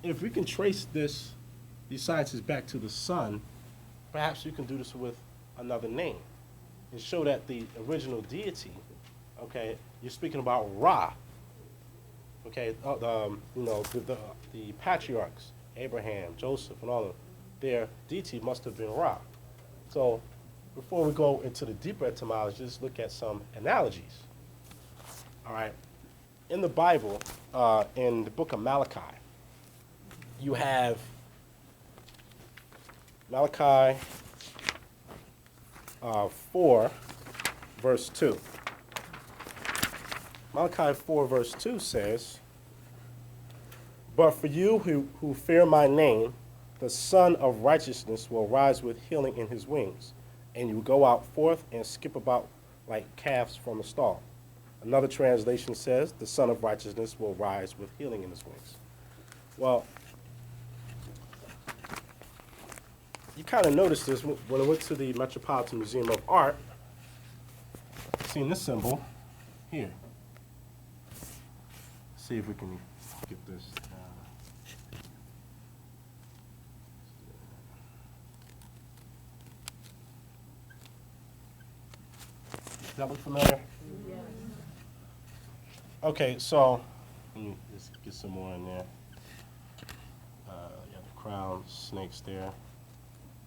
if we can trace these sciences back to the sun, perhaps we can do this with another name and show that the original deity, okay, you're speaking about Ra, okay, the patriarchs, Abraham, Joseph, and all of them, their deity must have been Ra. So before we go into the deeper etymology, let's look at some analogies. All right. In the Bible, in the book of Malachi, you have Malachi 4, verse 2. Malachi 4, verse 2 says, "But for you who fear my name, the Son of Righteousness will rise with healing in his wings, and you will go out forth and skip about like calves from a stall." Another translation says, "The Son of Righteousness will rise with healing in his wings." Well, you kind of noticed this when I went to the Metropolitan Museum of Art, seen this symbol here. See if we can get this. Does that look familiar? Okay, so let me just get some more in there. You have the crown, snakes there.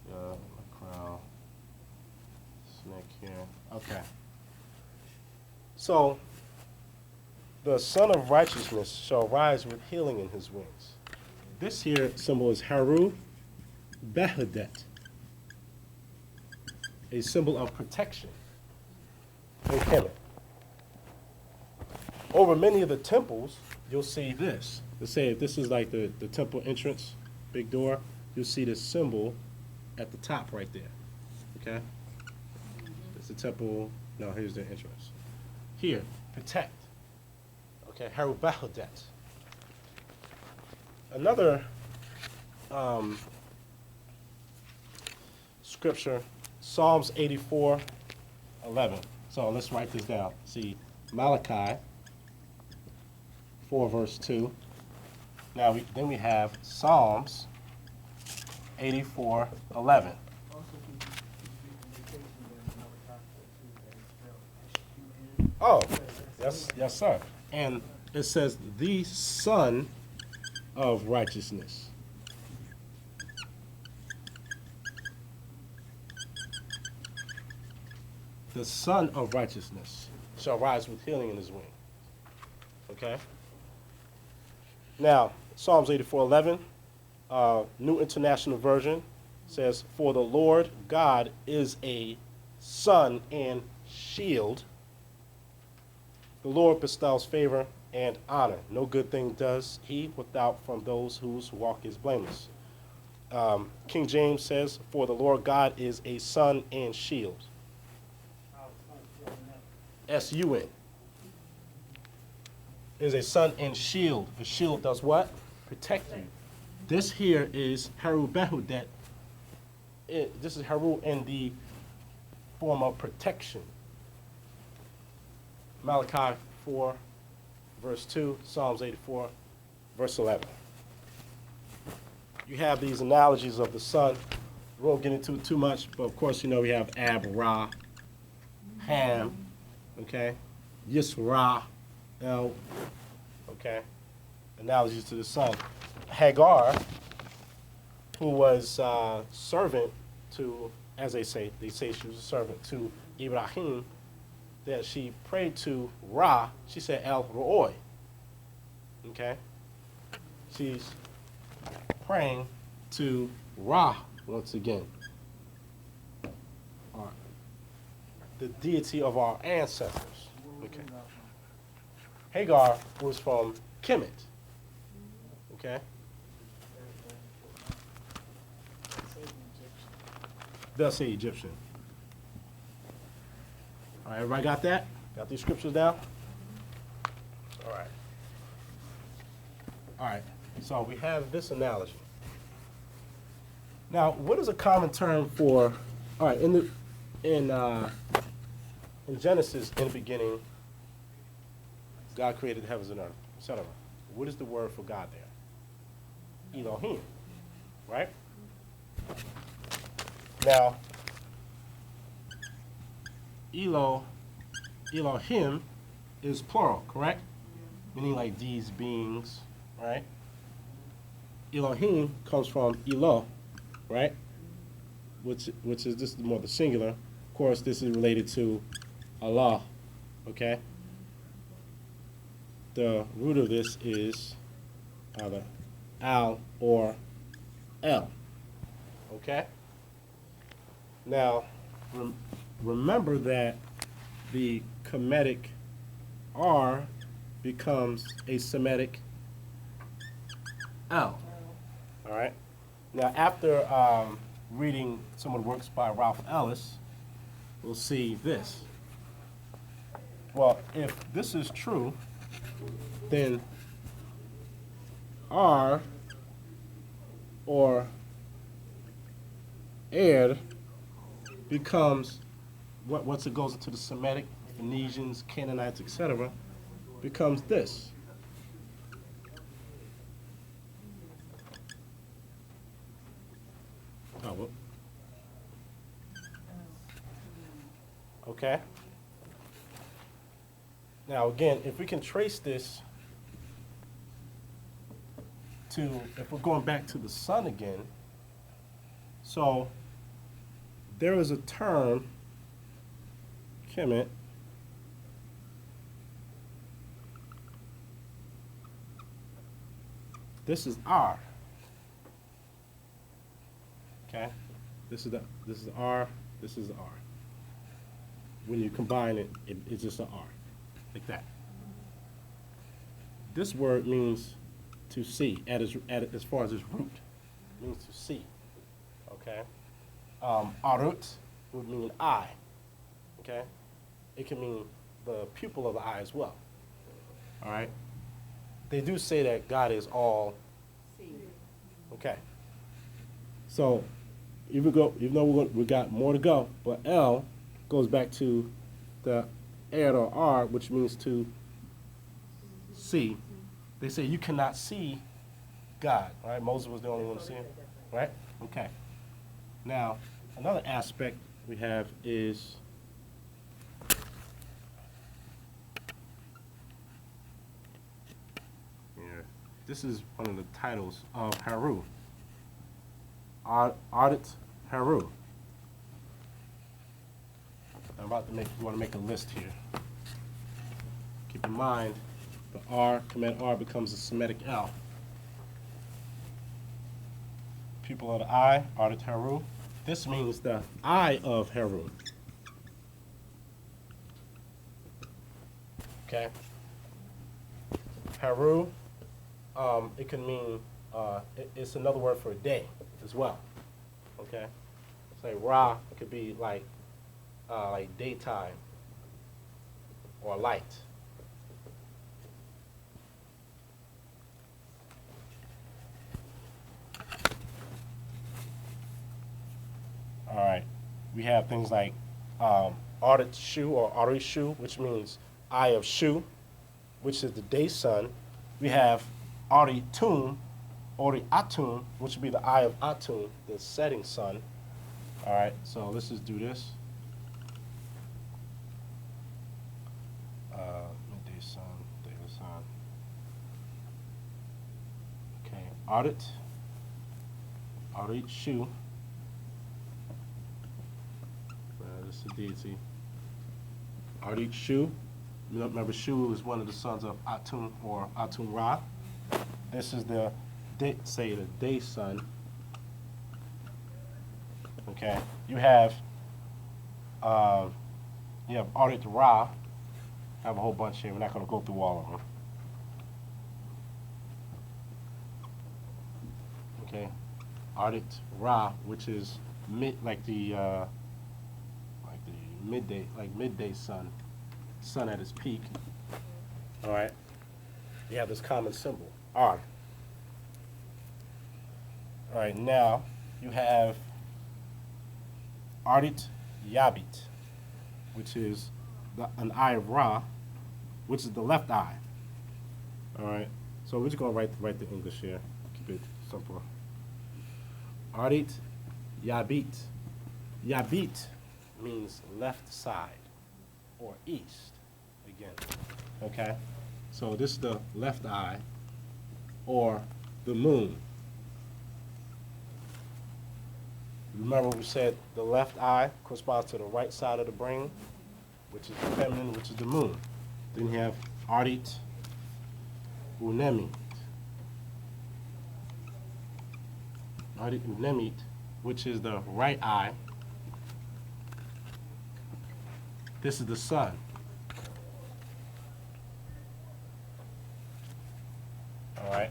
The crown, snake here. Okay. So, the Son of Righteousness shall rise with healing in his wings. This here symbol is Haru Behedet, a symbol of protection in Khemet. Over many of the temples, you'll see this. Let's say if this is like the temple entrance, big door, you'll see this symbol at the top right there, okay? It's the temple, no, here's the entrance. Here, protect, okay, Haru Behedet. Another scripture, Psalms 84:11. So let's write this down. See, Malachi 4, verse 2. Now, then we have Psalms 84:11. Oh, yes, sir. And it says, "The Son of Righteousness." The Son of Righteousness shall rise with healing in his wing. Okay? Now, Psalms 84:11, New International Version says, "For the Lord God is a sun and shield. The Lord bestows favor and honor. No good thing does he without from those whose walk is blameless. King James says, for the Lord God is a sun and shield. S-U-N. Is a sun and shield. The shield does what? Protect you. This here is Haru Behu, that this is Haru in the form of protection. Malachi 4, verse 2, Psalms 84, verse 11. You have these analogies of the sun. We won't get into it too much, but of course, you know, we have Ab, Ra, Ham, okay? Yisra, El, okay? Analogies to the sun. Hagar, who was servant to, as they say she was a servant to Ibrahim, that she prayed to Ra, she said El Roi, okay? She's praying to Ra once again, the deity of our ancestors, okay? Hagar was from Khemet, okay? Does say Egyptian. All right, everybody got that? Got these scriptures down? All right. All right, so we have this analogy. Now, what is a common term for, all right, in Genesis, in the beginning, God created the heavens and earth, etc. What is the word for God there? Elohim, right? Now, Elohim is plural, correct? Meaning like these beings, right? Elohim comes from Eloh, right? Which is, this is more the singular. Of course, this is related to Allah, okay? The root of this is either Al or El, okay? Now, remember that the Kemetic R becomes a Semitic L. All right? Now, after reading some of the works by Ralph Ellis, we'll see this. Well, if this is true, then R or Air becomes, once it goes into the Semitic, Phoenicians, Canaanites, etc., becomes this. Oh, well. Okay. Now again, if we can trace this to, if we're going back to the sun again, so there is a term, Khemet, this is R. Okay? This is R, this is R. When you combine it, it's just an R, like that. This word means to see, as far as its root, it means to see, okay? Arut would mean eye, okay? It can mean the pupil of the eye as well, all right? They do say that God is all, okay? So, even though we got more to go, but L goes back to the air or R, which means to see. They say you cannot see God, right? Moses was the only one to see him, right? Okay. Now, another aspect we have is this is one of the titles of Haru. Audit Haru. I'm about to want to make a list here. Keep in mind, the R, command R becomes a Semitic L. Pupil of the eye, Audit Haru. This means the eye of Haru. Okay? Haru, it can mean, it's another word for a day as well, okay? Say Ra could be like daytime or light. All right, we have things like Audit Shu or Ari Shu, which means eye of Shu, which is the day sun. We have Ari Tun, Ori Atun, which would be the eye of Atun, the setting sun. All right, so let's just do this. Midday sun, daily sun. Okay, Audit, Audit Shu. This is the deity. Audit Shu. Remember, Shu is one of the sons of Atun or Atun Ra. This is the day sun. Okay, you have Audit Ra. I have a whole bunch here. We're not going to go through all of them. Okay, Audit Ra, which is midday sun at its peak. All right, you have this common symbol, R. All right, now you have Ardit Yabit, which is an eye of Ra, which is the left eye. All right, so we're just gonna write the English here, keep it simple. Ardit Yabit. Yabit means left side or east again. Okay, so this is the left eye or the moon. Remember we said the left eye corresponds to the right side of the brain, which is the feminine, which is the moon. Then you have Ardit Unemit. Ardit Unemit, which is the right eye. This is the sun. All right.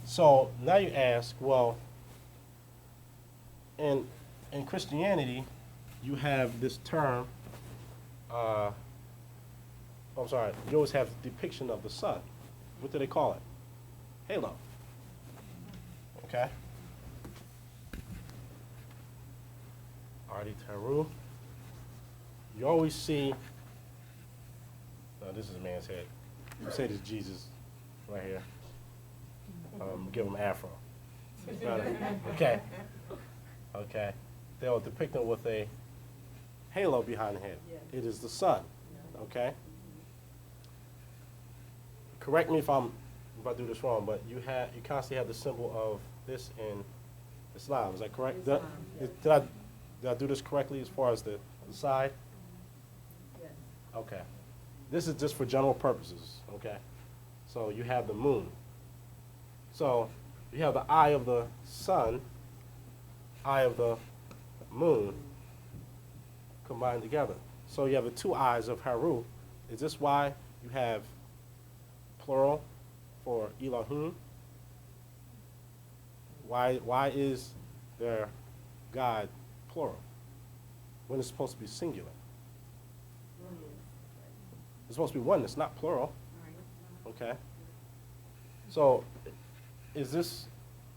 So now you ask, well, in Christianity, you have this term, you always have the depiction of the sun. What do they call it? Halo. Okay? Ardit Haru. You always see, no, this is a man's head. You say this is Jesus right here. Give him afro. Okay. Okay. They'll depict him with a halo behind the head. Yes. It is the sun. Okay. Correct me if I do this wrong, but you constantly have the symbol of this in Islam. Is that correct? Islam, Did I do this correctly as far as the side? Yes. Okay. This is just for general purposes, okay? So you have the moon. So you have the eye of the sun, eye of the moon combined together. So you have the two eyes of Haru. Is this why you have plural for Elohim? Why is there God plural when it's supposed to be singular? It's supposed to be oneness, not plural. Okay. So, is this,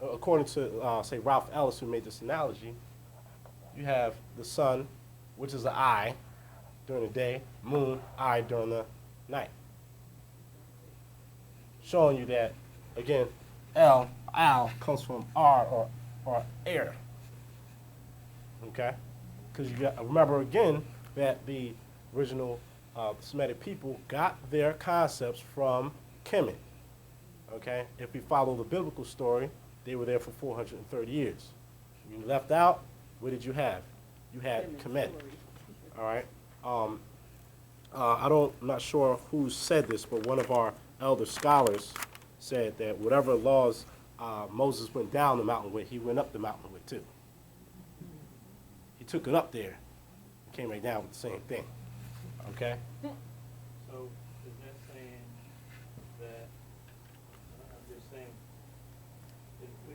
according to say Ralph Ellis, who made this analogy? You have the sun, which is the eye during the day, moon, eye during the night, showing you that again, al comes from R or air. Okay? Because you got remember again that the original Semitic people got their concepts from Khemet. Okay? If we follow the biblical story, they were there for 430 years. You left out, what did you have? You had Khemet. All right? I'm not sure who said this, but one of our elder scholars said that whatever laws Moses went down the mountain with, he went up the mountain with too. He took it up there and came right down with the same thing. Okay? So is that saying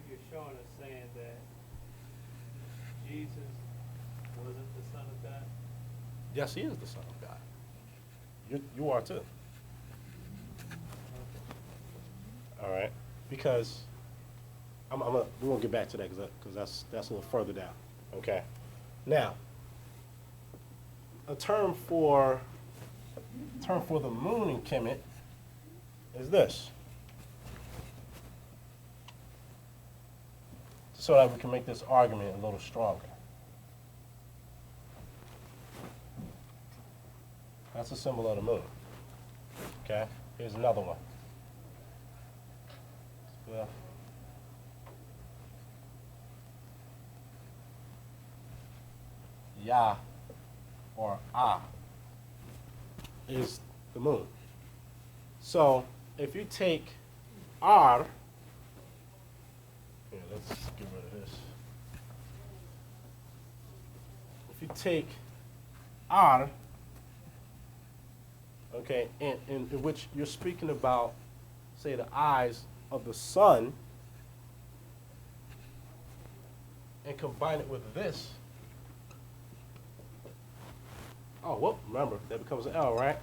you're showing us saying that Jesus wasn't the Son of God? Yes, he is the Son of God. You are too. All right, because we're gonna get back to that because that's a little further down. Okay, now a term for the moon in Kemet is this, so that we can make this argument a little stronger. That's a symbol of the moon. Okay, here's another one. Well, Yah or Ah is the moon. So if you take Ar, here, let's get rid of this. If you take Ar, okay, in which you're speaking about, say, the eyes of the sun, and combine it with this. Oh, whoop, remember, that becomes an L, right?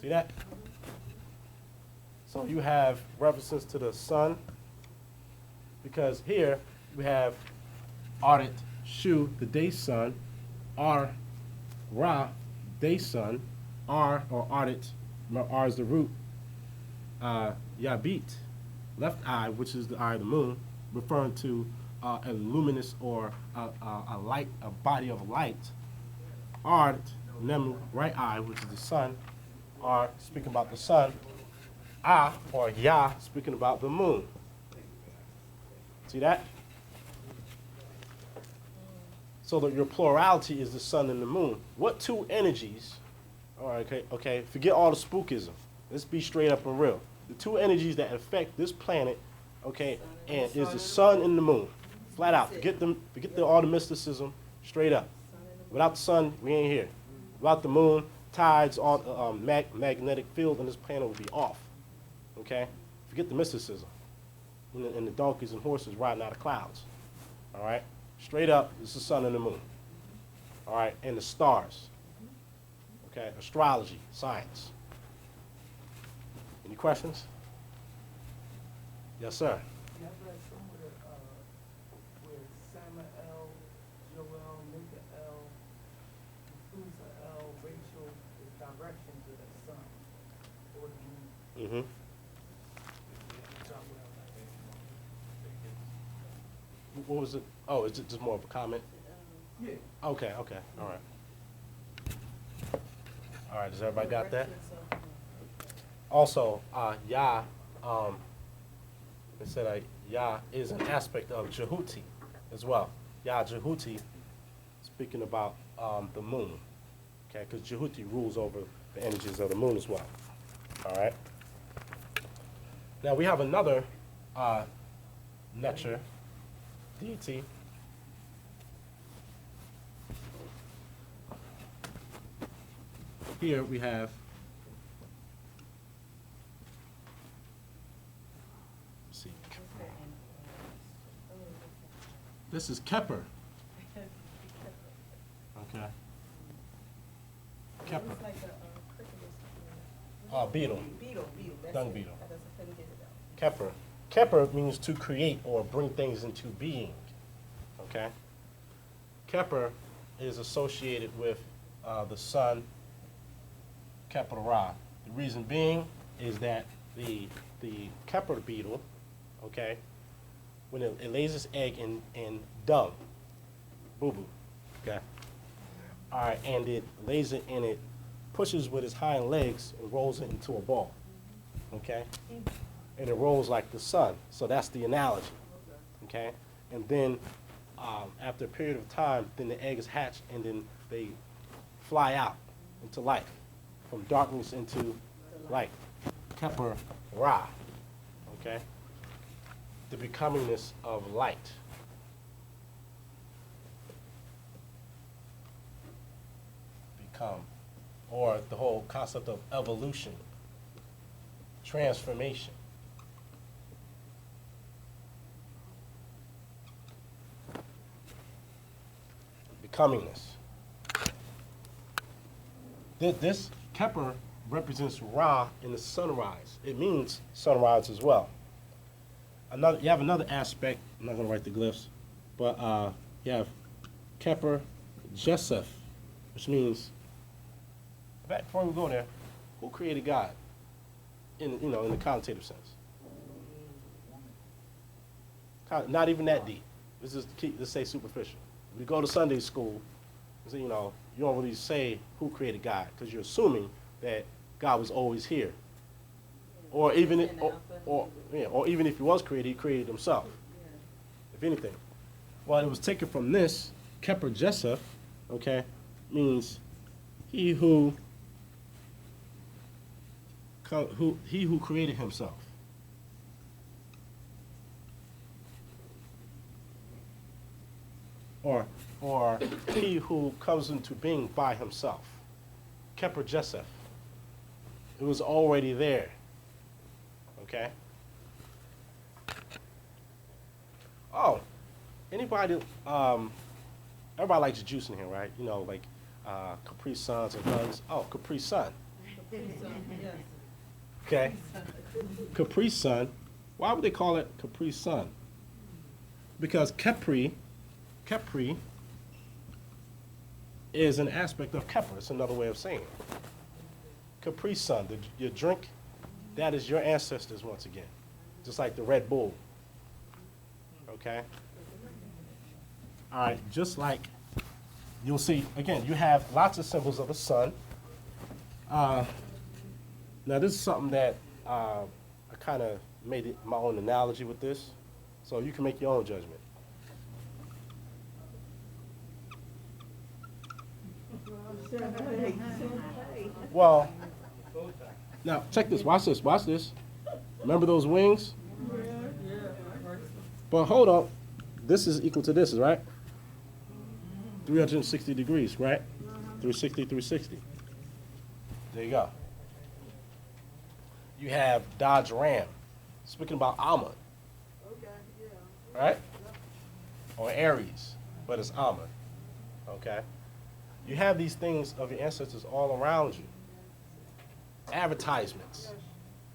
See that? So you have references to the sun, because here we have Audit Shu, the day sun, Ar Ra, day sun, R or Audit, R is the root, Yabit, left eye, which is the eye of the moon, referring to a luminous or a light, a body of light. Ard, Nemu, right eye, which is the sun. R, speaking about the sun. Ah, or Yah, speaking about the moon. See that? So that your plurality is the sun and the moon. What two energies? All right, okay. Forget all the spookism. Let's be straight up and real. The two energies that affect this planet, okay, and is the sun and the moon. Flat out. Forget all the mysticism. Straight up. Without the sun, we ain't here. Without the moon, tides, all magnetic field on this planet will be off. Okay? Forget the mysticism. And the donkeys and horses riding out of clouds. All right? Straight up, it's the sun and the moon. All right? And the stars. Okay? Astrology, science. Any questions? Yes, sir. Yeah, I read somewhere, where Samael, Joel, Mikael, Methuselah, Rachel is direction to the sun or the moon. Mm-hmm. What was it? Oh, is it just more of a comment? Yeah. Okay, all right. All right, does everybody got that? Also, Yah, it said Yah is an aspect of Jehuti as well. Yah Jehuti, speaking about the moon, okay, because Jehuti rules over the energies of the moon as well. All right. Now we have another Necher deity. Here we have, let's see, this is Kepper. Okay. Kepper. It's like a Beetle. Beetle, that's Dung it. beetle. I just couldn't get it out. Kepper. Kepper means to create or bring things into being. Okay? Kepper is associated with the sun, capital Ra. The reason being is that the Kepper beetle, okay, when it lays its egg in dung, boo-boo, okay? All right, and it lays it and it pushes with its hind legs and rolls it into a ball, okay? And it rolls like the sun, so that's the analogy, okay? And then after a period of time, then the egg is hatched and then they fly out into life, from darkness into light. Kepper Ra, okay? The becomingness of light. Become, or the whole concept of evolution, transformation. Becomingness. This Kepler represents Ra in the sunrise. It means sunrise as well. You have another aspect. I'm not going to write the glyphs, but you have Kepler Jeseph, which means, back before we go there, who created God? In the connotative sense. Not even that deep. Let's say superficial. We go to Sunday school, you don't really say who created God because you're assuming that God was always here, or even even if he was created, he created himself. If anything, well, it was taken from this Kepler Jeseph, okay, means he who created himself. Or he who comes into being by himself. Kepler Jeseph. It was already there. Okay? Oh, anybody, everybody likes juice in here, right? Like Capri Suns and Huns. Oh, Capri Sun. Okay? Capri Sun. Why would they call it Capri Sun? Because Capri is an aspect of Kepler. It's another way of saying it. Capri Sun, your drink, that is your ancestors once again. Just like the Red Bull. Okay? All right, just like you'll see, again, you have lots of symbols of the sun. Now, this is something that I kind of made it my own analogy with this, so you can make your own judgment. Well, now check this. Watch this. Watch this. Remember those wings? But hold on. This is equal to this, right? 360 degrees, right? 360, 360. There you go. You have Dodge Ram. Speaking about Alma. Right? Or Aries, but it's Alma. Okay? You have these things of your ancestors all around you. Advertisements.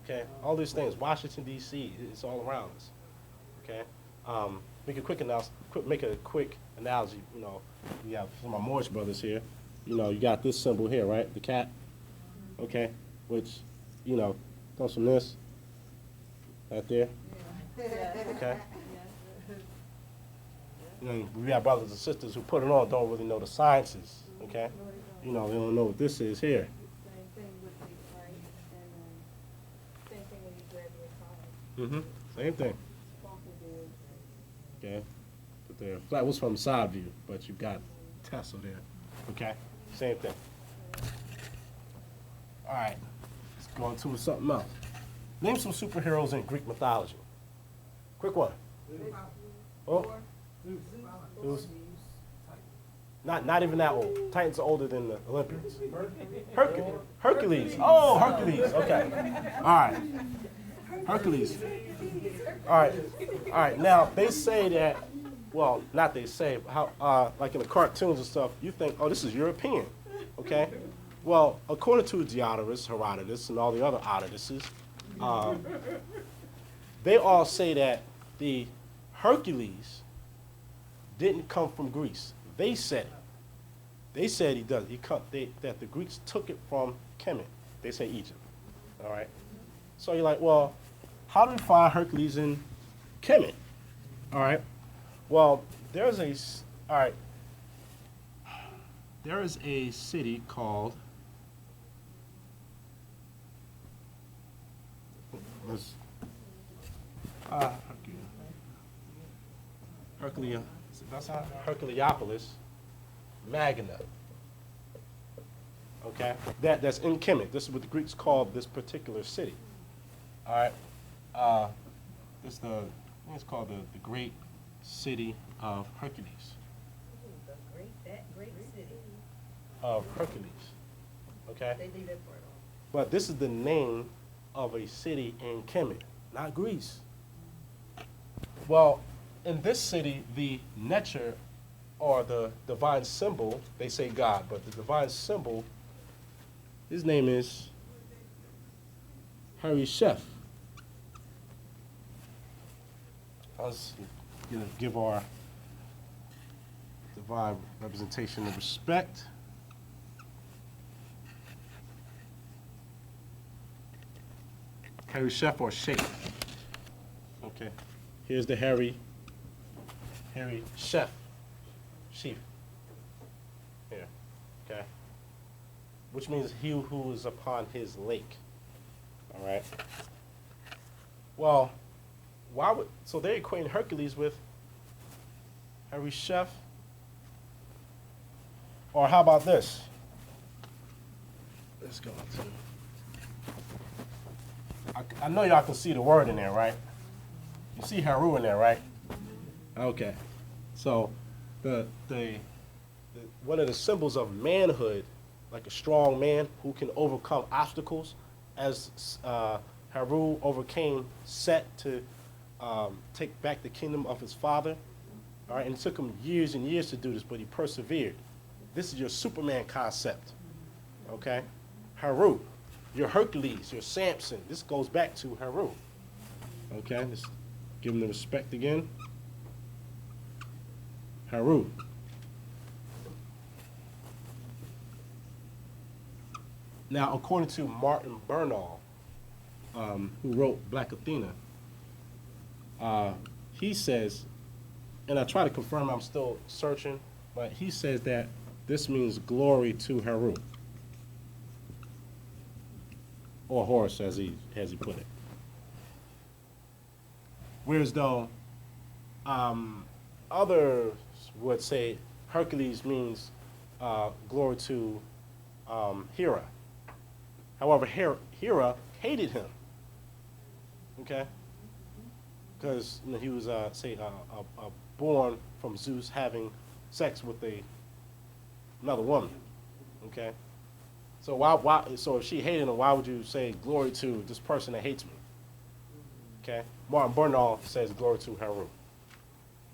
Okay? All these things. Washington, D.C., it's all around us. Okay? Make a quick analogy. We have some of my Moorish brothers here. You got this symbol here, right? The cat. Okay? Which, comes from this. Right there. Okay? We have brothers and sisters who put it on, don't really know the sciences. Okay? They don't know what this is here. Same thing with the right, and same thing when you grab your card. Same thing. Okay? But the flat was from side view, but you got Tesla there. Okay? Same thing. All right. Let's go into something else. Name some superheroes in Greek mythology. Quick one. Oh? Zeus. Not even that old. Titans are older than the Olympians. Hercules. Oh, Hercules. Okay. All right. Hercules. All right. Now, they say that, well, not they say, how like in the cartoons and stuff, you think, oh, this is European. Okay? Well, according to Herodotus, and all the other oddities, they all say that the Hercules didn't come from Greece. They said it. They said he does. That the Greeks took it from Khemet. They say Egypt. All right. So you're like, well, how do we find Hercules in Khemet? All right. Well, there is a city called Herculeopolis Magna. Okay, that's in Khemet. This is what the Greeks called this particular city. All right, I think it's called the Great City of Hercules. That great city. Of Hercules. Okay. They leave that part off. But this is the name of a city in Khemet, not Greece. Well, in this city, the necher, or the divine symbol, they say God, but the divine symbol, his name is Harry Chef. Let's give our divine representation of respect. Harry Chef or Sheikh. Okay. Here's the Harry Chef. Chief. Here. Okay. Which means he who is upon his lake. All right. Well, so they're equating Hercules with Harry Chef. Or how about this? Let's go to. I know y'all can see the word in there, right? You see Haru in there, right? Okay. So the one of the symbols of manhood, like a strong man who can overcome obstacles, as Haru overcame Set to take back the kingdom of his father. All right, and it took him years and years to do this, but he persevered. This is your Superman concept, okay? Haru, your Hercules, your Samson. This goes back to Haru. Okay, let's give him the respect again. Haru. Now, according to Martin Bernal, who wrote Black Athena, he says, and I try to confirm, I'm still searching, but he says that this means glory to Haru, or Horus, as he put it. Whereas though others would say Hercules means glory to Hera. However, Hera hated him. Okay, because he was born from Zeus having sex with another woman. Okay, so why? So if she hated him, why would you say glory to this person that hates me? Okay, Martin Bernal says glory to Haru.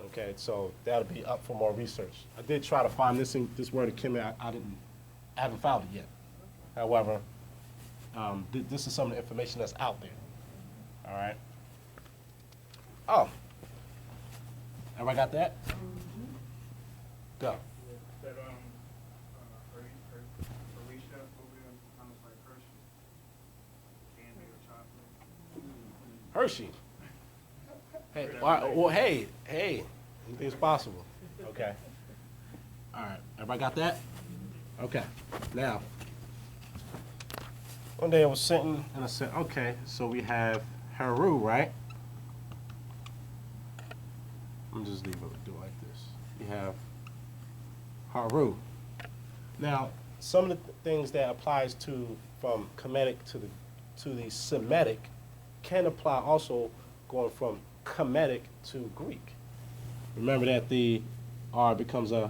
Okay, so that'll be up for more research. I did try to find this word in Khemet. I haven't found it yet. However, this is some of the information that's out there. All right. Oh, everybody got that? Go. That Alicia over there kind of like Hershey, candy or chocolate. Hershey. Hey, well, hey, anything's possible. Okay. All right, everybody got that? Okay. Now, one day I was sitting and I said, okay, so we have Haru, right? I'm just leave it, do it like this. You have Haru. Now, some of the things that applies to from Kemetic to the Semitic can apply also going from Kemetic to Greek. Remember that the R becomes a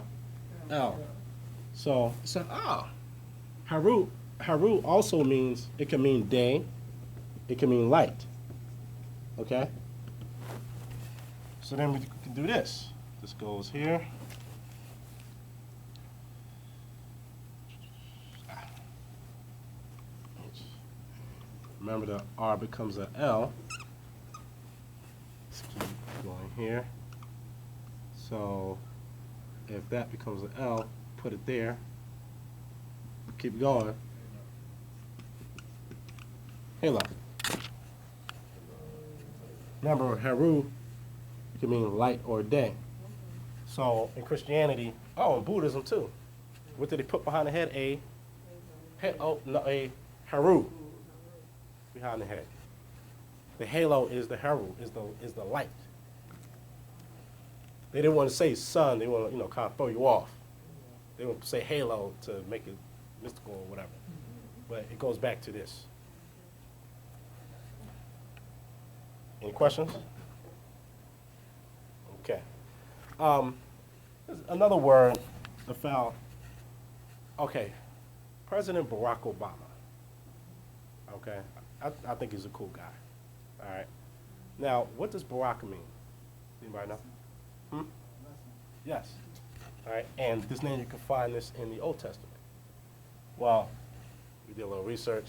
L. So Haru also means, it can mean day, it can mean light. Okay? So then we can do this. This goes here. Remember the R becomes a L. Let's keep going here. So if that becomes an L, put it there. Keep going. Halo. Remember, Haru can mean light or day. So in Christianity, in Buddhism too. What did they put behind the head? A Haru behind the head. The halo is the Haru, is the light. They didn't want to say sun. They want to kind of throw you off. They want to say halo to make it mystical or whatever. But it goes back to this. Any questions? Okay. There's another word I found. Okay. President Barack Obama. Okay. I think he's a cool guy. All right. Now, what does Baraka mean? Anybody know? Hmm? Yes. All right. And this name, you can find this in the Old Testament. Well, we did a little research.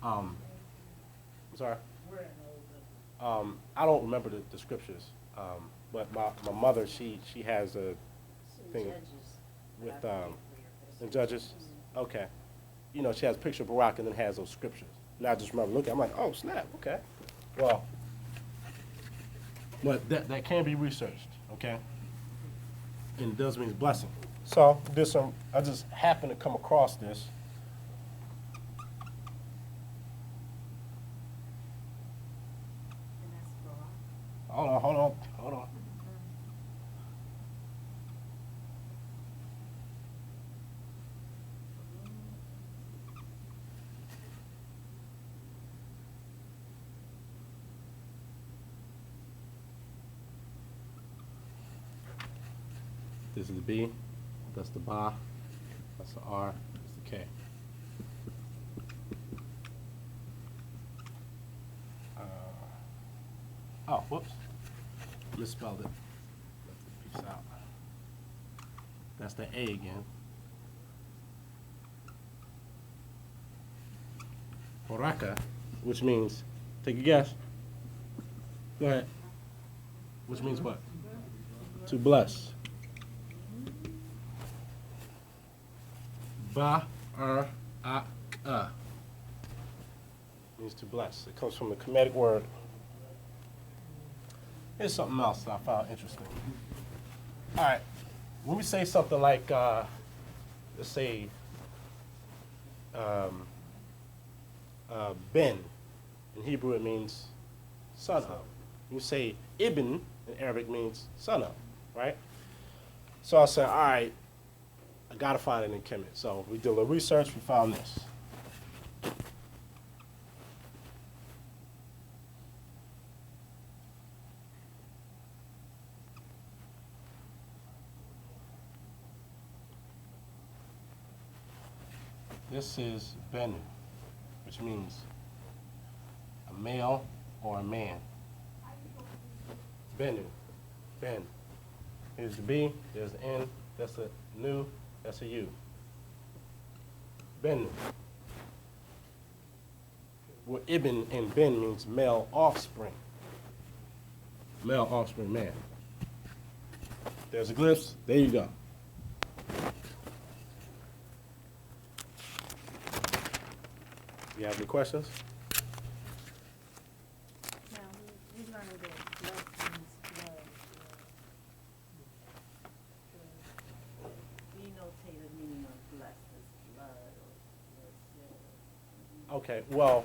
I'm sorry. I don't remember the scriptures, but my mother, she has a thing with in Judges. Okay. You know, she has a picture of Barak and then has those scriptures. And I just remember looking, I'm like, oh, snap, okay. Well, but that can be researched, okay? And it does mean blessing. So I just happened to come across this. And that's Barak. Hold on. This is the B, that's the Ba, that's the R, that's the K. Oh, whoops, misspelled it. Peace out. That's the A again. Baraka, which means, take a guess. Go ahead. Which means what? To bless. Ba-ar-a-a means to bless. It comes from the Kemetic word. Here's something else that I found interesting. All right, when we say something like, let's say, Ben, in Hebrew it means son of. When we say Ibn in Arabic means son of, right? So I said, all right, I gotta find it in Khemet. So we did a little research, we found this. This is Benu, which means a male or a man. Benu, Ben. Here's the B, there's the N, that's a nu, that's a U. Benu. Well, Ibn and Ben means male offspring. Male offspring, man. There's a glimpse, there you go. You have any questions? Now, we learned that blood means blood. The denotative meaning of blessed is blood or blood. Okay, well,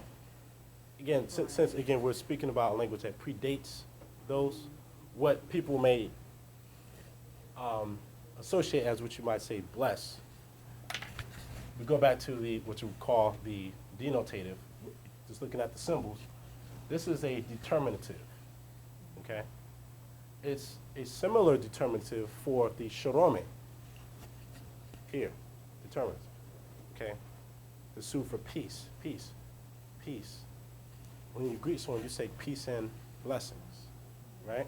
again, since again we're speaking about a language that predates those, what people may associate as what you might say bless. We go back to what you call the denotative, just looking at the symbols. This is a determinative, okay? It's a similar determinative for the shorome. Here, determinative, okay? The su for peace, peace, peace. When you greet someone, you say peace and blessings, right?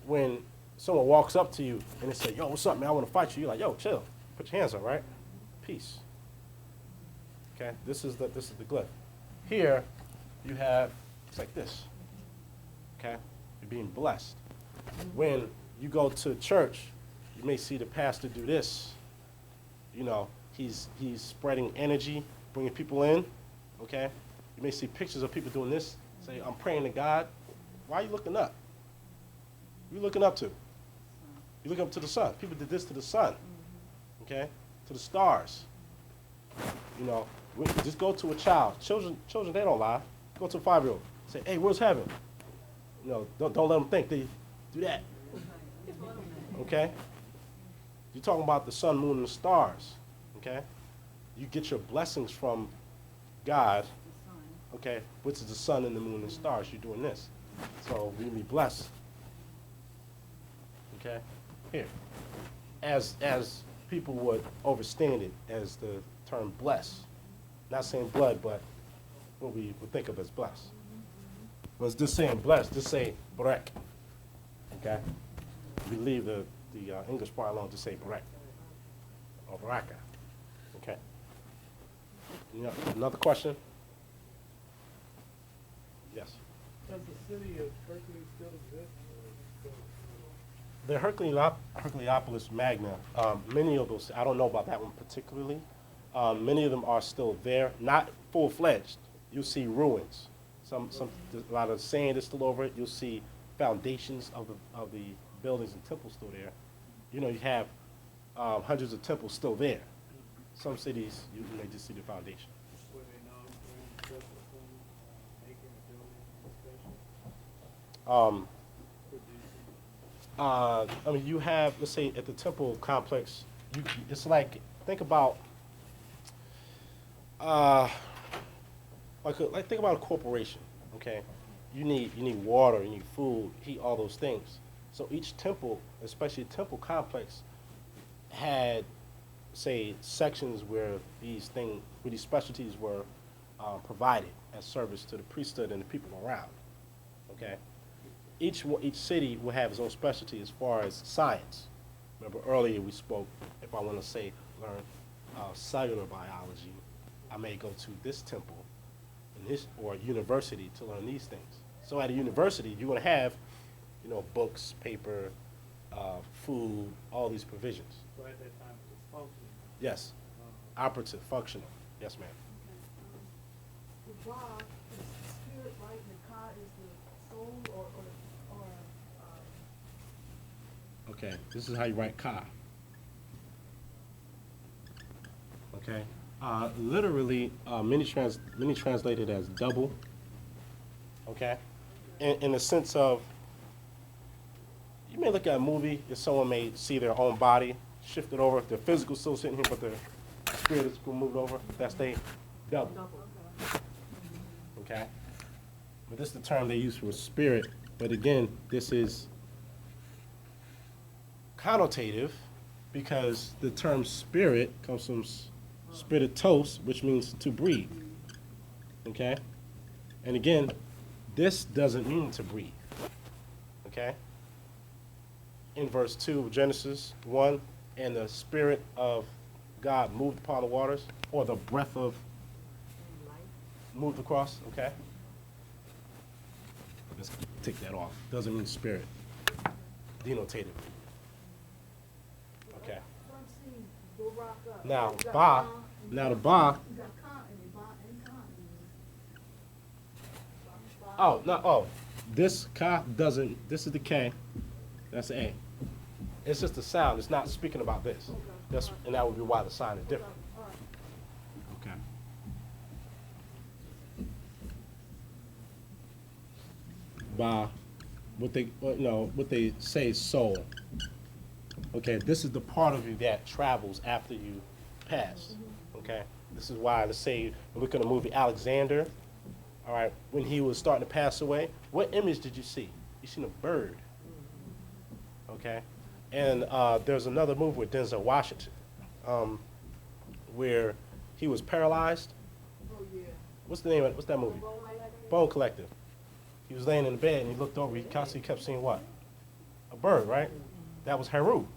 When someone walks up to you and they say, yo, what's up, man? I want to fight you. You're like, yo, chill. Put your hands up, right? Peace. Okay, this is the glyph. Here, you have, it's like this. Okay, you're being blessed. When you go to church, you may see the pastor do this. You know, he's spreading energy, bringing people in. Okay, you may see pictures of people doing this. Say, I'm praying to God. Why are you looking up? Who are you looking up to? You look up to the sun. People did this to the sun. Okay, to the stars. You know, just go to a child. Children, they don't lie. Go to a 5-year-old. Say, hey, where's heaven? You know, don't let them think they do that. Okay? You're talking about the sun, moon, and the stars. Okay? You get your blessings from God. Okay? Which is the sun and the moon and stars. You're doing this. So we be blessed. Okay? Here. As people would understand it as the term bless. not saying blood, but what we would think of as blessed. But it's just saying blessed, just say brek. Okay? We leave the English part alone, just say brek. Or baraka. Okay. Another question? Yes. Does the city of Hercules still exist? The Herculeopolis Magna, many of those, I don't know about that one particularly. Many of them are still there, not full-fledged. You'll see ruins. A lot of sand is still over it. You'll see foundations of the buildings and temples still there. You know, you have hundreds of temples still there. Some cities, you may just see the foundation. Were they known for special things, making a building special? I mean, you have, let's say, at the temple complex, it's like, think about, think about a corporation, okay? You need water, you need food, heat, all those things. So each temple, especially a temple complex, had, say, sections where these specialties were provided as service to the priesthood and the people around, okay? Each city will have its own specialty as far as science. Remember earlier we spoke, if I want to say, learn cellular biology, I may go to this temple or university to learn these things. So at a university, you're going to have, you know, books, paper, food, all these provisions. So at that time it was functioning. Yes, operative, functional. Yes, ma'am. The Ra is the spirit, right, and the Ka is the soul, or Okay, this is how you write ka. Okay, literally, many translate it as double. Okay, in the sense of, you may look at a movie and someone may see their own body shifted over. Their physical still sitting here, but their spirit is moved over. That's they double. Okay, but this is the term they use for spirit. But again, this is connotative because the term spirit comes from spiritos, which means to breathe. Okay? And again, this doesn't mean to breathe. Okay? In verse 2 of Genesis 1, and the Spirit of God moved upon the waters, or the breath of moved across. Okay? Let's take that off. Doesn't mean spirit. Denotative. Okay. Now, ba. Now the ba. Oh, no, oh. This ka doesn't, this is the K. That's the A. It's just the sound. It's not speaking about this. That's, and that would be why the sign is different. Okay. Ba. What they say soul. Okay, this is the part of you that travels after you pass. Okay, this is why, let's say, look at the movie Alexander. All right, when he was starting to pass away, what image did you see? You seen a bird. Okay, and there's another movie with Denzel Washington, where he was paralyzed. Oh, yeah. What's the name of it? What's that movie? Bone Collective. He was laying in the bed and he looked over. He constantly kept seeing what? A bird, right? That was Heru.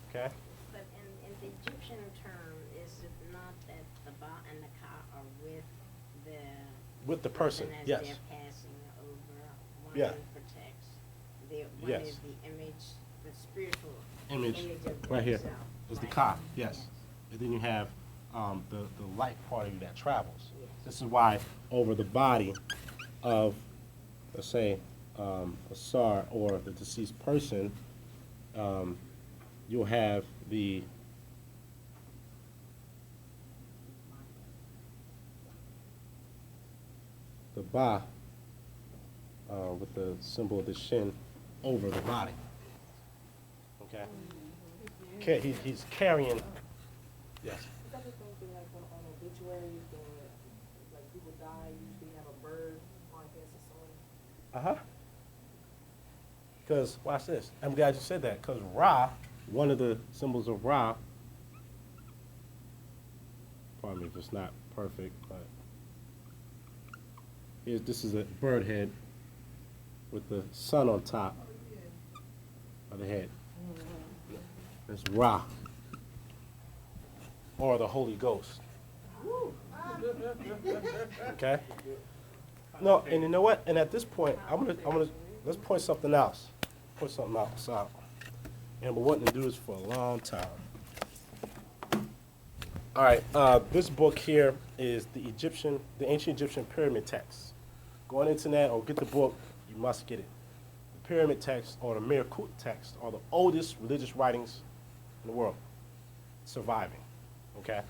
Okay. But in the Egyptian term, is it not that the ba and the ka are with the person? as Yes. they're passing over? One Yeah. protects. One Yes. is the image, the spiritual Image of right here himself, is the right? ka. Yes. And then you have the light part of you that travels. Yes. This is why over the body of, let's say, a sar or the deceased person, you'll have the ba with the symbol of the shin over the body. Okay. He's carrying. Yes. Is that the same thing like on obituaries, or like people die, usually have a bird on against the soul? Because, watch this. I'm glad you said that. Because Ra, one of the symbols of Ra, pardon me if it's not perfect, but this is a bird head with the sun on top of the head. That's Ra, or the Holy Ghost. Okay. No, and you know what? And at this point, I'm gonna let's point something else. Point something else out. And we're wanting to do this for a long time. All right. This book here is the ancient Egyptian pyramid text. Go on the internet or get the book. You must get it. The pyramid text or the Hikuptah text are the oldest religious writings in the world surviving. Okay.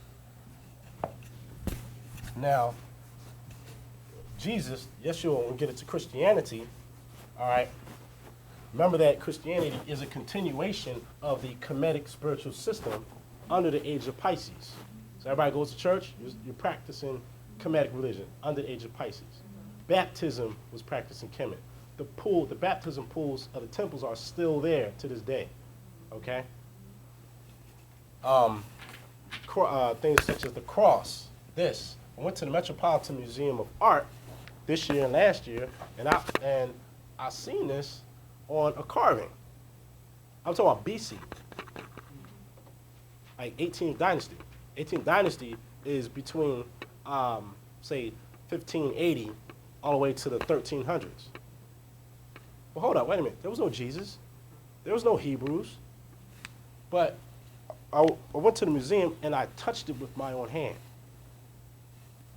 Now, Jesus, Yeshua, when we get into Christianity, all right, remember that Christianity is a continuation of the Kemetic spiritual system under the age of Pisces. So everybody goes to church, you're practicing Kemetic religion under the age of Pisces. Baptism was practiced in Khemet. The baptism pools of the temples are still there to this day, okay? Things such as the cross, this. I went to the Metropolitan Museum of Art this year and last year, and I seen this on a carving. I'm talking about BC, like 18th dynasty. 18th dynasty is between, say, 1580 all the way to the 1300s. Well, hold up, wait a minute. There was no Jesus. There was no Hebrews. But I went to the museum and I touched it with my own hand.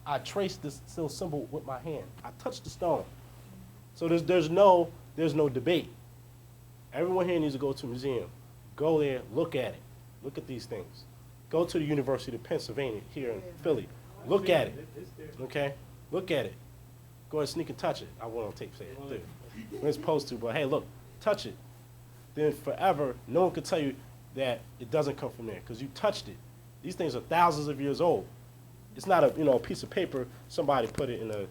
I traced this still symbol with my hand. I touched the stone. So there's no debate. Everyone here needs to go to a museum. Go there, look at it. Look at these things. Go to the University of Pennsylvania here in Philly. Look at it. Okay? Look at it. Go ahead, sneak and touch it. I won't tape say it. We're supposed to, but hey, look, touch it. Then forever, no one can tell you that it doesn't come from there because you touched it. These things are thousands of years old. It's not a piece of paper, somebody put it in a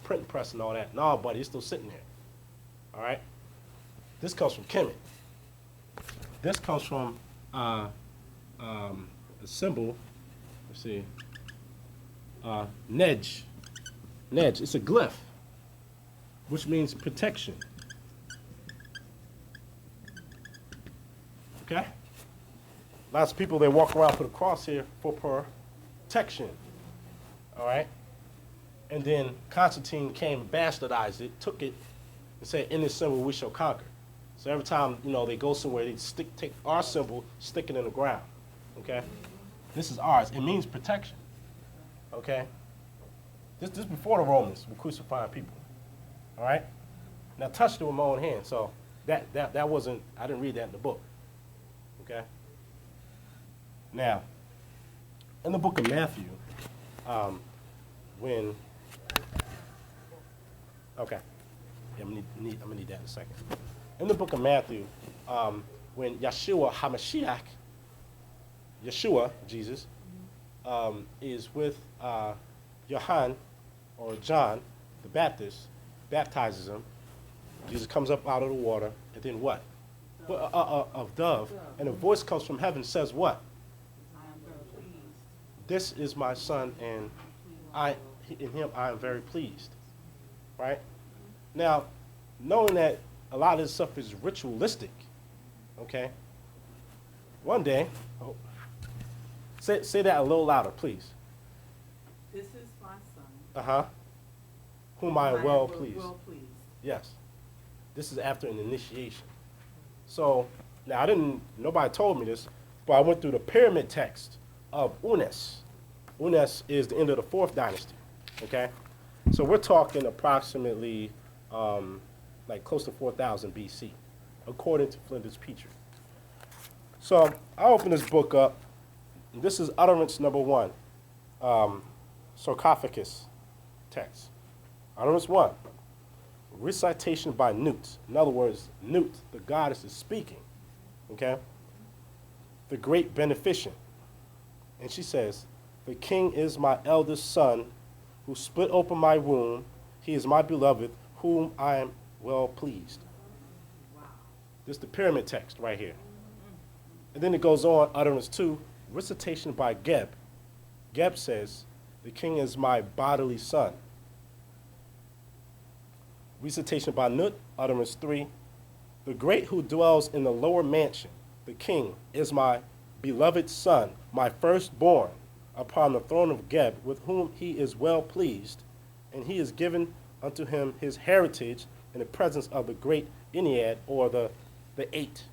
printing press and all that. No, buddy, it's still sitting there. All right? This comes from Khemet. This comes from a symbol, let's see, Nej. Nej, it's a glyph, which means protection. Okay? Lots of people, they walk around with a cross here for protection. All right? And then Constantine came and bastardized it, took it, and said, in this symbol we shall conquer. So every time, they go somewhere, they take our symbol, stick it in the ground. Okay? This is ours. It means protection. Okay? This is before the Romans were crucifying people. All right? Now, I touched it with my own hand, so that wasn't, I didn't read that in the book. Okay? Now, in the book of Matthew, I'm gonna need that in a second. In the book of Matthew, when Yeshua, Jesus, is with Johann, or John, the Baptist, baptizes him. Jesus comes up out of the water, and then what? Of dove, and a voice comes from heaven, says what? This is my son, and in him I am very pleased. Right? Now, knowing that a lot of this stuff is ritualistic, okay? One day, say that a little louder, please. This is my son. Whom I am well pleased. Well pleased. Yes. This is after an initiation. So, now nobody told me this, but I went through the pyramid text of Unas. Unas is the end of the 4th dynasty, okay? So we're talking approximately like close to 4,000 BC, according to Flinders Petrie. So I open this book up. This is utterance number 1, sarcophagus text. Utterance 1, recitation by Nut. In other words, Nut, the goddess, is speaking, okay? The great beneficent. And she says, the king is my eldest son, who split open my womb. He is my beloved, whom I am well pleased. Wow. This is the pyramid text right here. And then it goes on, utterance 2, recitation by Geb. Geb says, the king is my bodily son. Recitation by Nut, utterance 3. The great who dwells in the lower mansion, the king, is my beloved son, my firstborn, upon the throne of Geb, with whom he is well pleased, and he is given unto him his heritage in the presence of the great Ennead, or the 8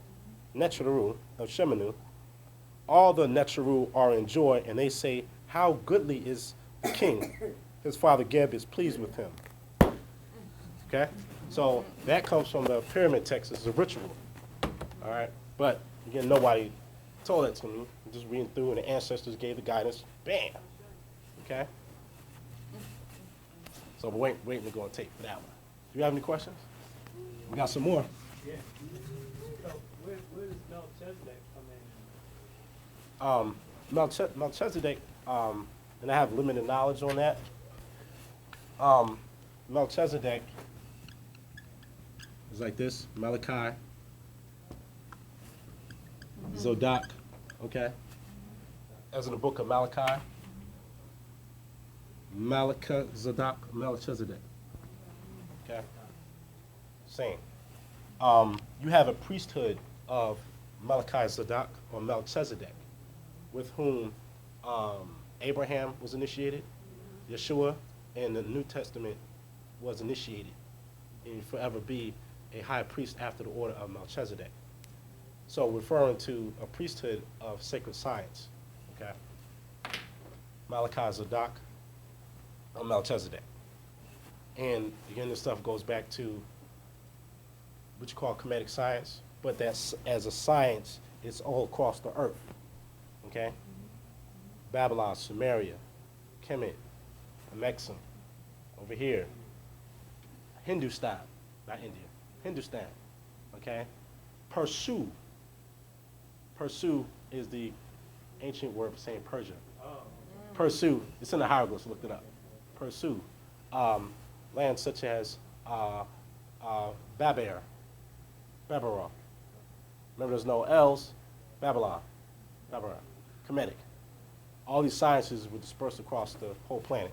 Necharu of Shemanu. All the Necharu are in joy, and they say, how goodly is the king. His father Geb is pleased with him. Okay? So that comes from the pyramid text. It's a ritual. All right? But, again, nobody told that to me. I'm just reading through, and the ancestors gave the guidance. Bam! Okay? So we're waiting to go on tape for that one. Do you have any questions? We got some more. Yeah. So where does Melchizedek come in? Melchizedek, and I have limited knowledge on that. Melchizedek is like this: Malachi, Zodok, okay? As in the book of Malachi. Malachi, Zadok, Melchizedek. Okay? Same. You have a priesthood of Malachi Zadok or Melchizedek, with whom Abraham was initiated, Yeshua in the New Testament was initiated, and you forever be a high priest after the order of Melchizedek. So referring to a priesthood of sacred science, okay? Malachi Zadok or Melchizedek. And again, this stuff goes back to what you call Kemetic science, but that's as a science, it's all across the earth, okay? Babylon, Sumeria, Khemet, Amexem, over here, Hindustan, not India, Hindustan, okay? Pursue is the ancient word for saying Persia. Pursue, it's in the hieroglyphs, look it up. Pursue, lands such as Babara. Remember, there's no L's, Babylon, Kemetic. All these sciences were dispersed across the whole planet.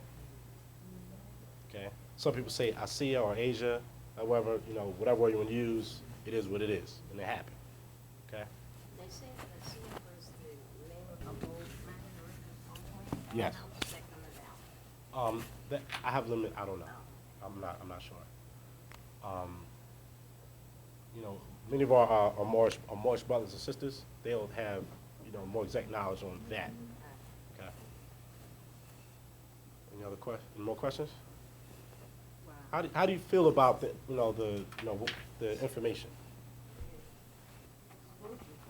Okay? Some people say Asia or Asia, however, whatever word you want to use, it is what it is, and it happened. Okay? They say that Asia was the name of a gold mine or something. Yes. How was that coming about? I have limit. I don't know. I'm not sure. Many of our Moorish brothers and sisters, they'll have more exact knowledge on that. Okay. Any other more questions? Wow. How do you feel about the information?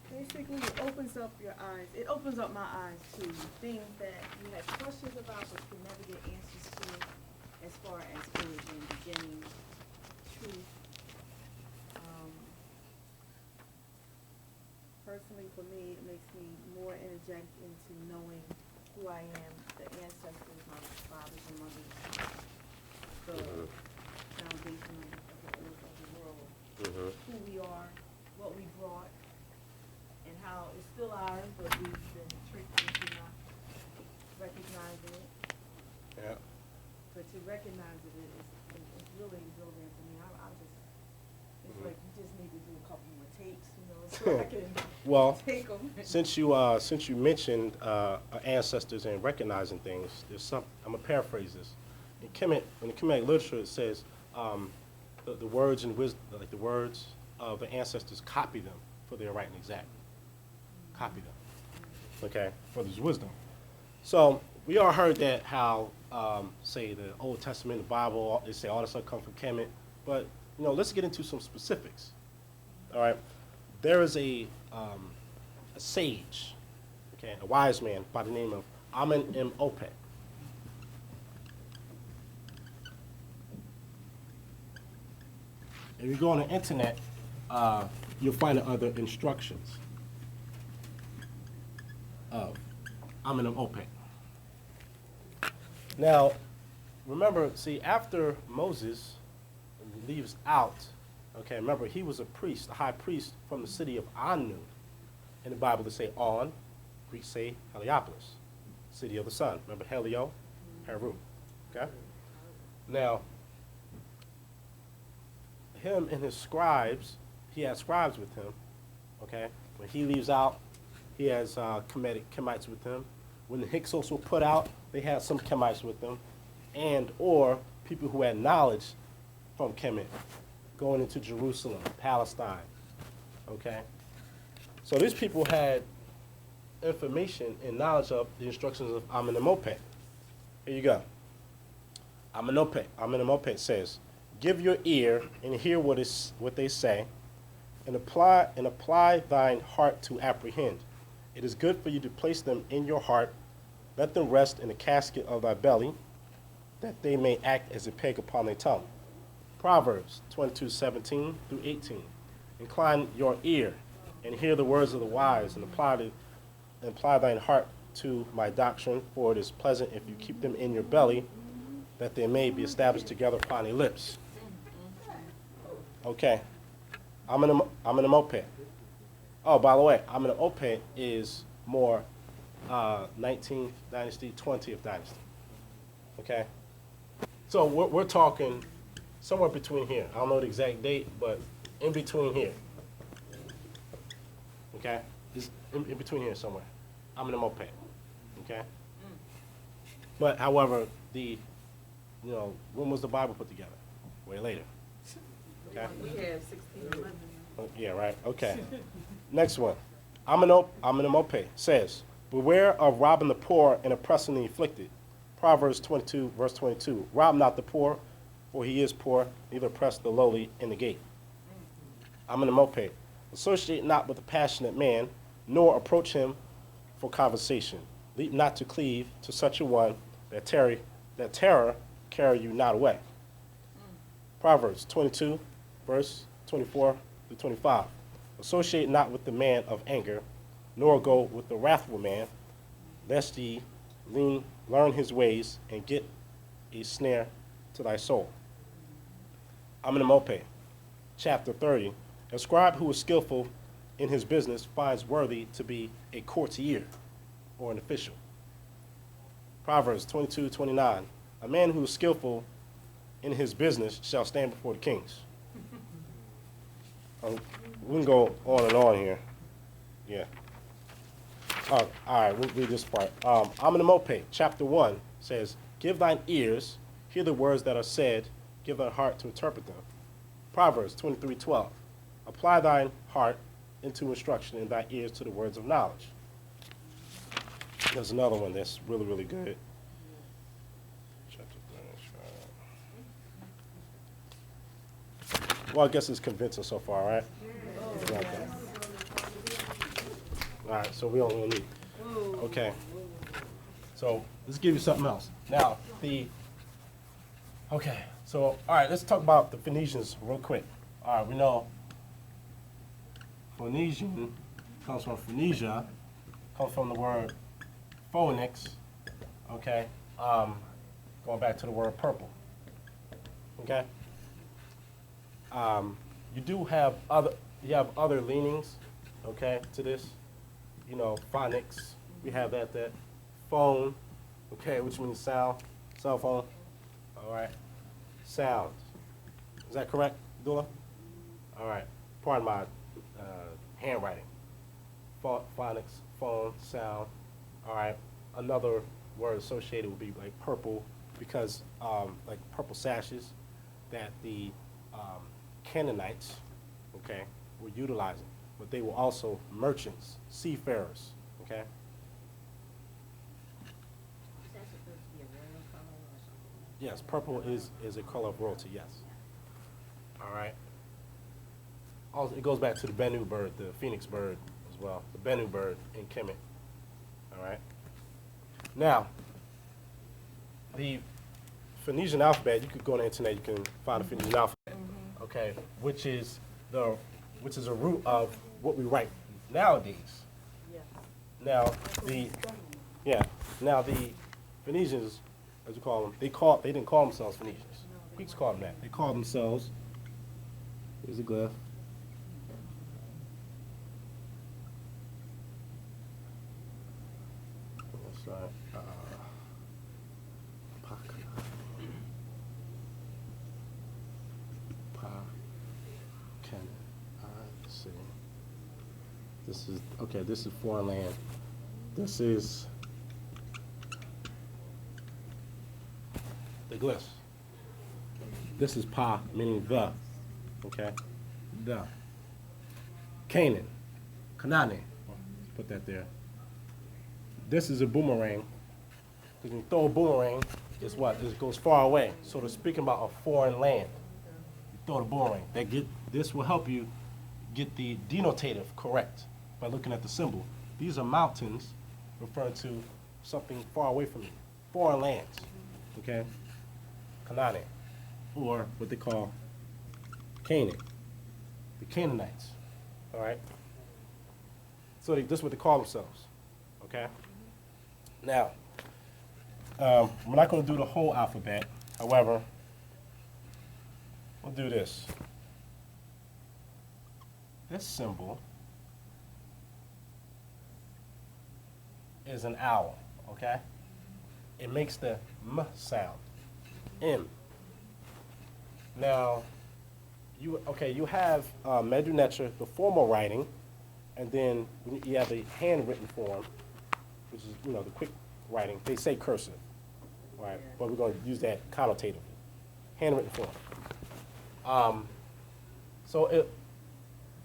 Basically, it opens up your eyes. It opens up my eyes to things that you had questions about but could never get answers to, as far as origin, beginning, truth. Personally, for me, it makes me more energetic into knowing who I am, the ancestors, my fathers and mothers, the foundation of the earth, of the world, who we are, what we brought, and how it's still ours, but we've been tricked into not recognizing it. Yeah. But to recognize it is really exhilarating for me. It's like you just need to do a couple more takes, so I can take them. since you mentioned ancestors and recognizing things, there's some. I'm gonna paraphrase this. In the Kemetic literature, it says the words and wisdom, like the words of the ancestors, copy them for their right and exact. Copy them, okay, for this wisdom. So we all heard that how, say, the Old Testament, the Bible, they say all this stuff comes from Khemet, but let's get into some specifics. All right, there is a sage, okay, a wise man by the name of Amexem. If you go on the internet, you'll find other instructions of Amexem. Now, remember, see, after Moses leaves out, okay, remember, he was a priest, a high priest from the city of Anu. In the Bible, they say On, Greeks say Heliopolis. city of the sun. Remember Helio, Heru. Okay? Now, him and his scribes, he has scribes with him. Okay? When he leaves out, he has Khemites with him. When the Hyksos were put out, they had some Khemites with them, and or people who had knowledge from Khemet going into Jerusalem, Palestine. Okay? So these people had information and knowledge of the instructions of Amenemope. Here you go. Amenemope says, "Give your ear and hear what they say, and apply thine heart to apprehend. It is good for you to place them in your heart. Let them rest in the casket of thy belly, that they may act as a peg upon thy tongue." Proverbs 22:17 through 18. "Incline your ear and hear the words of the wise, and apply thine heart to my doctrine, for it is pleasant if you keep them in your belly, that they may be established together upon your lips." Okay. Amenemope. Oh, by the way, Amenemope is more 19th dynasty, 20th dynasty. Okay? So we're talking somewhere between here. I don't know the exact date, but in between here. Okay? It's in between here somewhere. Amenemope. Okay? But however, when was the Bible put together? Way later. Okay? We have 1611. Yeah, right. Okay. Next one. Amenemope says, "Beware of robbing the poor and oppressing the afflicted." Proverbs 22, verse 22. "Rob not the poor, for he is poor, neither oppress the lowly in the gate." Amenemope. "Associate not with a passionate man, nor approach him for conversation. Leap not to cleave to such a one, that terror carry you not away." Proverbs 22, verse 24 to 25. "Associate not with the man of anger, nor go with the wrathful man, lest ye learn his ways and get a snare to thy soul." Amenemope, chapter 30. "A scribe who is skillful in his business finds worthy to be a courtier," or an official. Proverbs 22:29. "A man who is skillful in his business shall stand before the kings." We can go on and on here. Yeah. All right, we'll read this part. Amenemope, chapter 1, says, "Give thine ears, hear the words that are said, give thy heart to interpret them." Proverbs 23:12. "Apply thine heart into instruction, and thy ears to the words of knowledge." There's another one that's really, really good. Chapter 3. Well, I guess it's convincing so far, right? Okay. All right, so we don't really need. Okay. So let's give you something else. Now, okay, so, all right, let's talk about the Phoenicians real quick. All right, we know Phoenician comes from Phoenicia, comes from the word phoenix, okay? Going back to the word purple, okay? You have other leanings, okay, to this. Phonics, we have that phone, okay, which means sound, cell phone, all right, sound. Is that correct, Dula? All right, pardon my handwriting. Phonics, phone, sound, all right. Another word associated would be like purple, because like purple sashes that the Canaanites, okay, were utilizing. But they were also merchants, seafarers, okay? Is that supposed to be a royal color or something? Yes, purple is a color of royalty, yes. All right. Also, it goes back to the Bennu bird, the phoenix bird as well, the Bennu bird in Khemet, all right? Now, the Phoenician alphabet, you could go on the internet, you can find the Phoenician alphabet, okay, which is a root of what we write nowadays. Now the Phoenicians, as you call them, they didn't call themselves Phoenicians. Greeks called them that. They called themselves. Here's a glyph. Sorry. Okay. All right, let's see. This is, okay, this is foreign land. This is the glyphs. This is pa, meaning the. Okay? The. Canaan. Kanane. Put that there. This is a boomerang. Because when you throw a boomerang, it's what? It goes far away. So they're speaking about a foreign land. You throw the boomerang. This will help you get the denotative correct by looking at the symbol. These are mountains referring to something far away from you. Foreign lands. Okay? Kanane. Or what they call Canaan. The Canaanites. All right? So this is what they call themselves. Okay? Now, we're not going to do the whole alphabet. However, we'll do this. This symbol is an owl, okay? It makes the M sound, M. Now, you have Medu Neter, the formal writing, and then you have the handwritten form, which is, the quick writing. They say cursive, right? But we're going to use that connotatively. Handwritten form.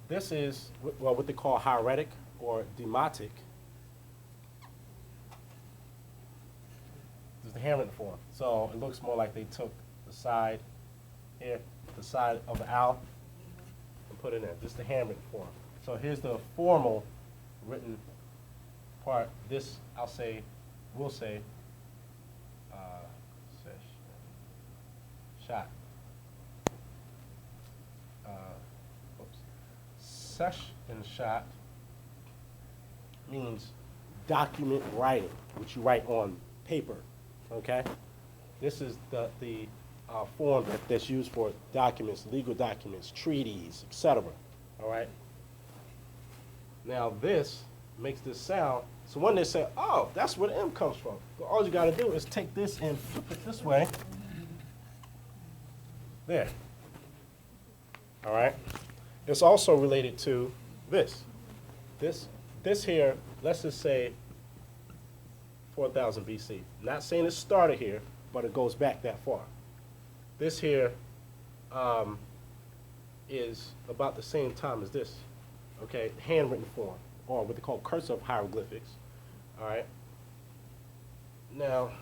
This is what they call hieratic or demotic. This is the handwritten form. So it looks more like they took the side here, the side of the owl, and put it in there. This is the handwritten form. So here's the formal written part. This, we'll say, shot. Sesh and shot means document writing, which you write on paper, okay? This is the form that's used for documents, legal documents, treaties, etc., all right? Now this makes this sound, so when they say, oh, that's where the M comes from, well, all you gotta do is take this and flip it this way. There. All right? It's also related to this. This here, let's just say 4000 BC. Not saying it started here, but it goes back that far. This here is about the same time as this, okay? Handwritten form, or what they call cursive hieroglyphics, all right? Now,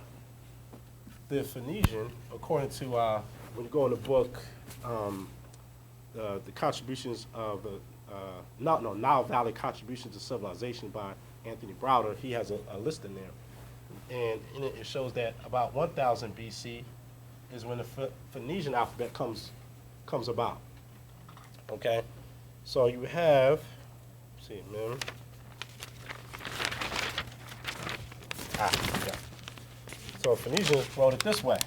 the Phoenician, according to, when you go in the book, the contributions of the Nile Valley Contributions to Civilization by Anthony Browder, he has a list in there. And in it shows that about 1000 BC is when the Phoenician alphabet comes about. Okay? So you have, let's see, man. Yeah. So Phoenicians wrote it this way.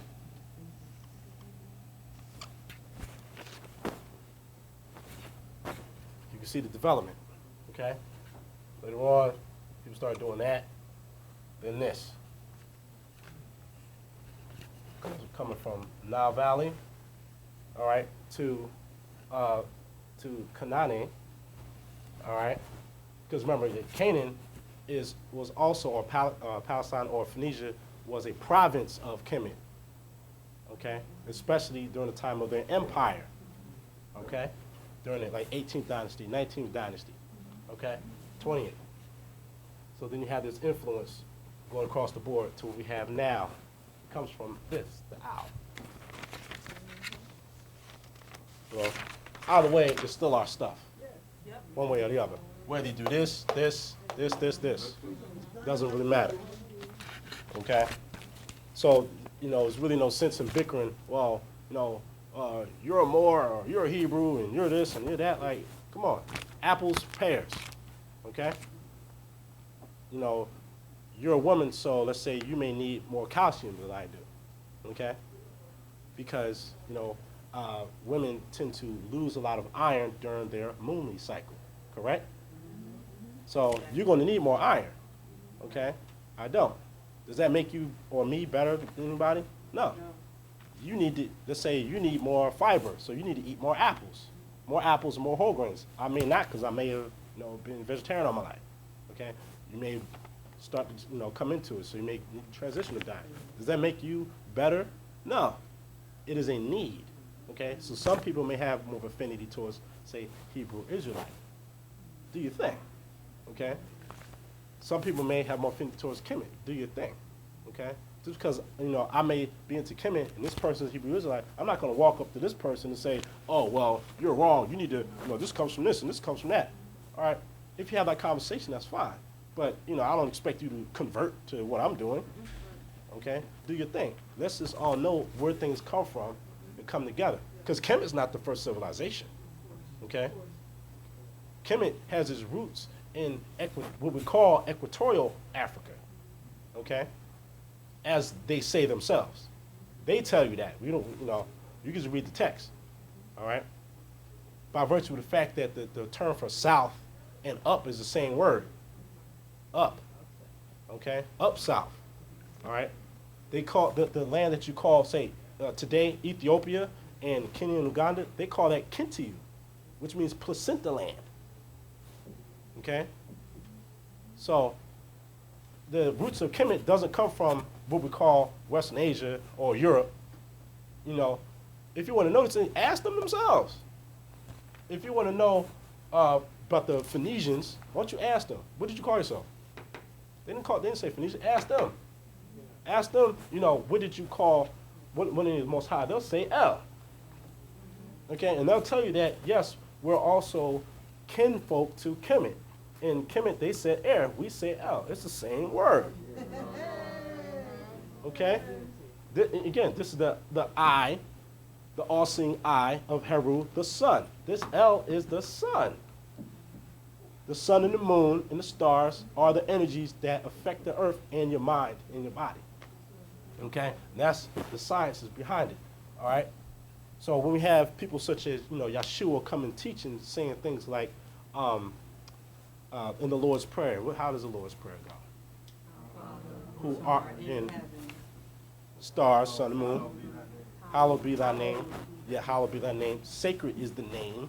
You can see the development, okay? Later on, people started doing that, then this. Coming from Nile Valley, all right, to Canaan, all right? Because remember, Canaan was also, or Palestine or Phoenicia was a province of Khemet, okay? Especially during the time of their empire, okay? During the 18th dynasty, 19th dynasty, okay? 20th. So then you have this influence going across the board to what we have now. It comes from this, the owl. Well, either way, it's still our stuff, one way or the other. Whether you do this, doesn't really matter, okay? So, there's really no sense in bickering, well, you're a Moor, or you're a Hebrew, and you're this, and you're that. Like, come on. Apples, pears, okay? You're a woman, so let's say you may need more calcium than I do, okay? Because, women tend to lose a lot of iron during their monthly cycle, correct? So you're going to need more iron, okay? I don't. Does that make you or me better than anybody? No. You need to, let's say you need more fiber, so you need to eat more apples, more apples and more whole grains. I may not, because I may have, been vegetarian all my life. Okay, you may start to, come into it, so you may need to transition to diet. Does that make you better? No, it is a need. Okay, so some people may have more of affinity towards, say, Hebrew Israelite. Do your thing. Okay, some people may have more affinity towards Khemet. Do your thing. Okay, just because I may be into Khemet and this person is Hebrew Israelite, I'm not going to walk up to this person and say, oh, well, you're wrong. You need to, this comes from this and this comes from that. All right, if you have that conversation, that's fine. But I don't expect you to convert to what I'm doing. Okay, do your thing. Let's just all know where things come from and come together. Because Kemet is not the first civilization. Okay, Kemet has its roots in what we call equatorial Africa. Okay, as they say themselves. They tell you that. We don't, you can just read the text. All right? By virtue of the fact that the term for south and up is the same word. Up. Okay? Up south. All right? They call the land that you call, say, today, Ethiopia and Kenya and Uganda, they call that Kintu, which means placenta land. Okay? So, the roots of Kemet doesn't come from what we call Western Asia or Europe. If you want to know this, ask them themselves. If you want to know about the Phoenicians, why don't you ask them? What did you call yourself? They didn't say Phoenician. Ask them. Ask them, what did you call, what is Most High? They'll say El. Okay, and they'll tell you that, yes, we're also kinfolk to Kemet. In Kemet, they said air, we say El. It's the same word. Okay? Again, this is the eye, the all-seeing eye of Heru, the sun. This El is the sun. The sun and the moon and the stars are the energies that affect the earth and your mind and your body. Okay? And that's the sciences behind it. All right? So when we have people such as, Yeshua come and teach and saying things like, in the Lord's Prayer, how does the Lord's Prayer go? Who art in stars, sun, and moon. Hallowed be thy name. Yeah, hallowed be thy name. Sacred is the name.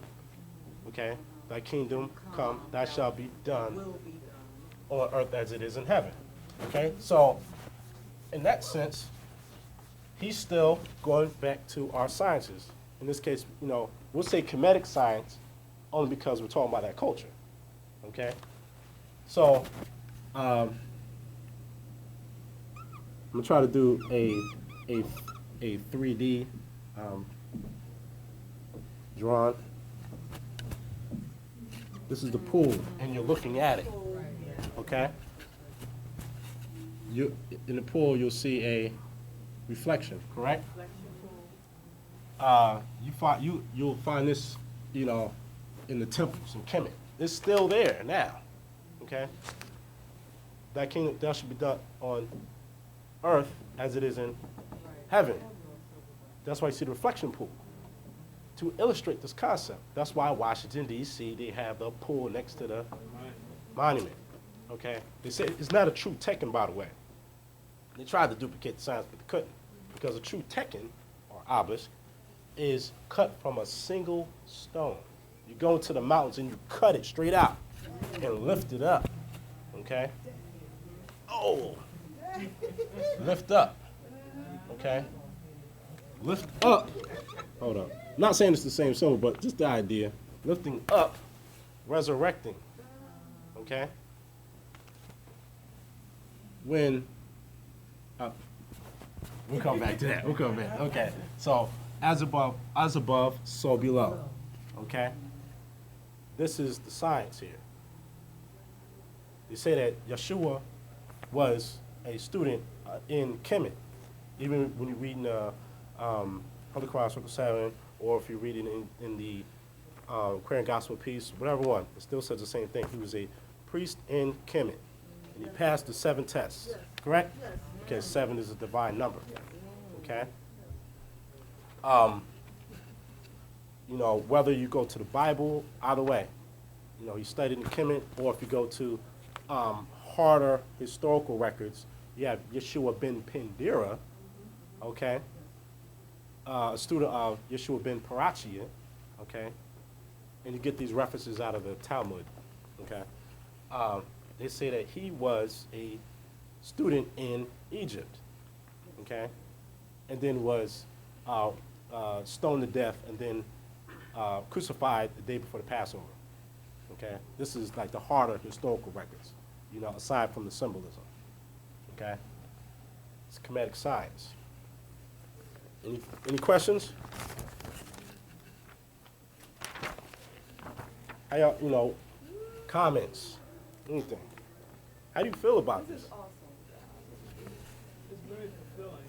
Okay? Thy kingdom come, thy shall be done on earth as it is in heaven. Okay? So, in that sense, he's still going back to our sciences. In this case, we'll say Kemetic science only because we're talking about that culture. Okay? So, I'm gonna try to do a 3D drawing. This is the pool, and you're looking at it. Okay? In the pool, you'll see a reflection, correct? You'll find this, in the temples in Kemet. It's still there now. Okay? That kingdom that should be done on earth as it is in heaven. That's why you see the reflection pool. To illustrate this concept. That's why Washington, D.C., they have the pool next to the monument. Okay? They say it's not a true Tekken, by the way. They tried to duplicate the science, but they couldn't. Because a true Tekken, or obelisk, is cut from a single stone. You go into the mountains and you cut it straight out and lift it up. Okay? Oh! Lift up. Okay? Lift up. Hold on. I'm not saying it's the same symbol, but just the idea. Lifting up, resurrecting. Okay? When, we'll come back to that. We'll come back. Okay. So, as above, so below. Okay? This is the science here. They say that Yeshua was a student in Kemet. Even when you read in Holy Cross, Circle 7, or if you read it in the Aquarian Gospel Peace, whatever one, it still says the same thing. He was a priest in Kemet, and he passed the 7 tests. Correct? Okay, 7 is a divine number. Okay? Whether you go to the Bible, either way, he studied in Kemet, or if you go to harder historical records, you have Yeshua ben Pendera, okay, a student of Yeshua ben Parachia, okay, and you get these references out of the Talmud, okay? They say that he was a student in Egypt, okay? And then was stoned to death and then crucified the day before the Passover, okay? This is like the harder historical records, you know, aside from the symbolism, okay? It's Kemetic science. Any questions? How y'all, you know, comments, anything? How do you feel about this? This is awesome. It's very fulfilling.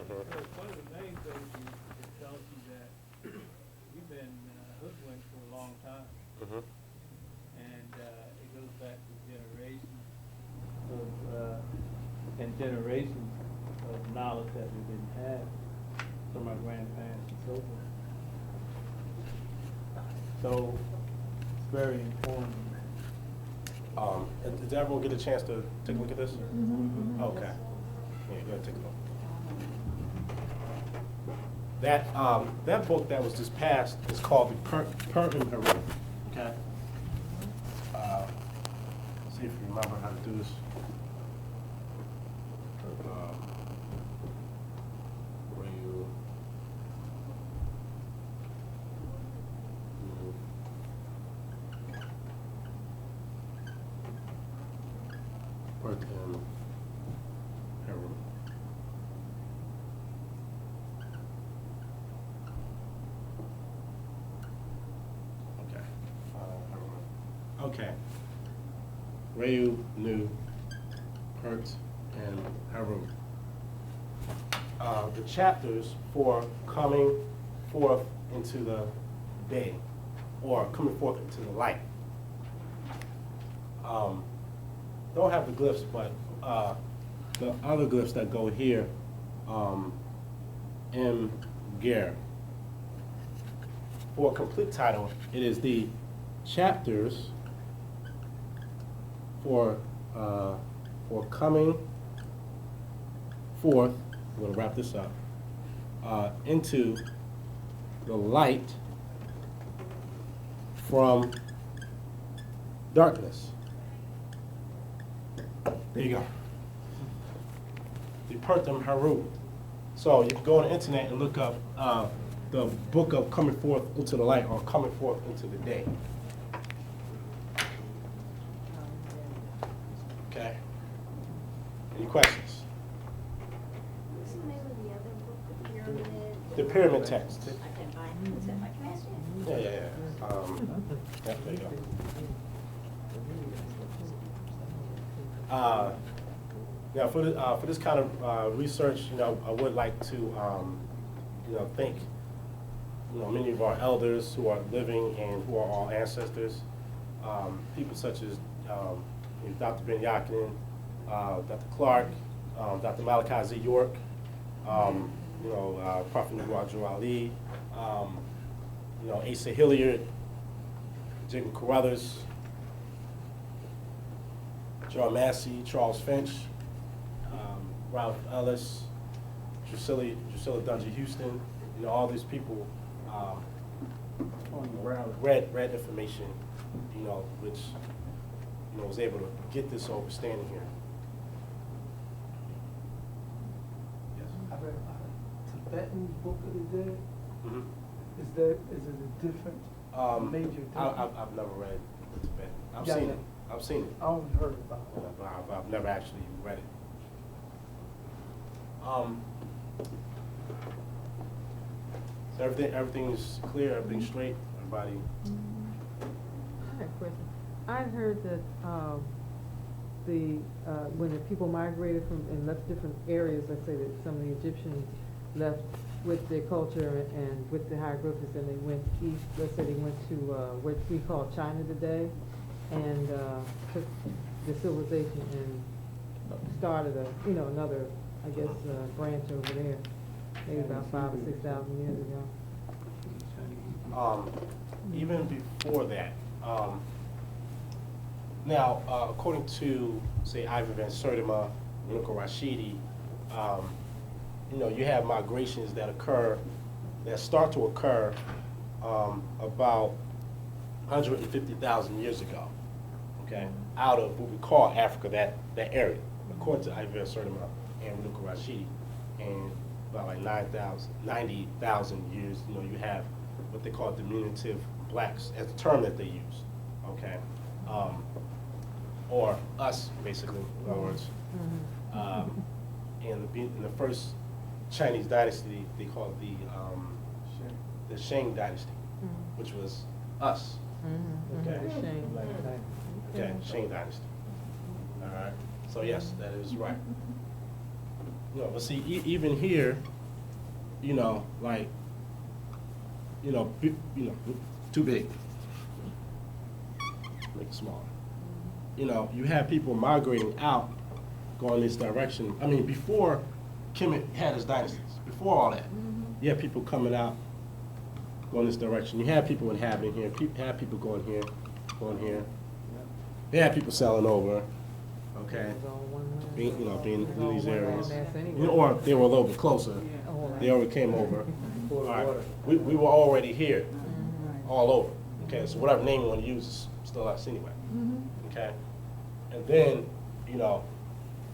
One of the main things it tells you that you've been hoodwinked for a long time. And it goes back to generations generations of knowledge that we didn't have from our grandparents and so forth. So it's very informative. Did everyone get a chance to take a look at this? Okay. Yeah, go ahead, take a look. That book that was just passed is called the Purim Harum. Okay. See if you remember how to do this. Where you? Purim Harum. Okay. Reu, Nu, Pert, and Harum. The chapters for coming forth into the day, or coming forth into the light. Don't have the glyphs, but the other glyphs that go here, M. Ger. For a complete title, it is the chapters for coming forth, I'm going to wrap this up, into the light from darkness. There you go. The Purim Harum. So you can go on the internet and look up the book of coming forth into the light or coming forth into the day. Okay. Any questions? What's the name of the other book, the pyramid? The pyramid text. I can find it. Is that like last year? Yeah. Yep, there you go. Now, for this kind of research, you know, I would like to, you know, thank, you know, many of our elders who are living and who are our ancestors. People such as Dr. Ben Yakinen, Dr. Clark, Dr. Malachi Z. York, you know, Prophet Roger Ali, you know, Asa Hilliard, Jacob Carruthers, Joe Massey, Charles Finch, Ralph Ellis, Drusilla Dungy Houston, you know, all these people read information, you know, which, you know, was able to get this understanding here. Yes. I read about a Tibetan book of the dead. Mm-hmm. Is it a different major difference? I've never read the Tibetan. I've seen it. I only heard about it. But I've never actually read it. So everything is clear, everything's straight, everybody. I have a question. I heard that when the people migrated from and left different areas, let's say that some of the Egyptians left with their culture and with the hieroglyphics, and they went east. Let's say they went to what we call China today, and took the civilization and started another, I guess, branch over there, maybe about 5,000 or 6,000 years ago. Even before that, now, according to, say, Ivan Van Sertima, Luca Rashidi, you know, you have migrations that start to occur about 150,000 years ago, okay, out of what we call Africa, that area, according to Ivor Sertima and Renuka Rashidi, and about like 90,000 years, you know, you have what they call diminutive blacks as the term that they use, okay, or us, basically, in other words. In the first Chinese dynasty, they called the Shang dynasty, which was us. Okay. Okay, Shang dynasty. All right. So yes, that is right. You know, but see, even here, you know, like, you know, too big. Make it smaller. You know, you have people migrating out, going this direction. I mean, before Khemet had his dynasties, before all that, you had people coming out, going this direction. You had people inhabiting here, had people going here, going here. They had people selling over, okay, being in these areas. You know, or they were a little bit closer. They already came over. All right. We were already here, all over. Okay, so whatever name you want to use is still us anyway. Okay, and then, you know,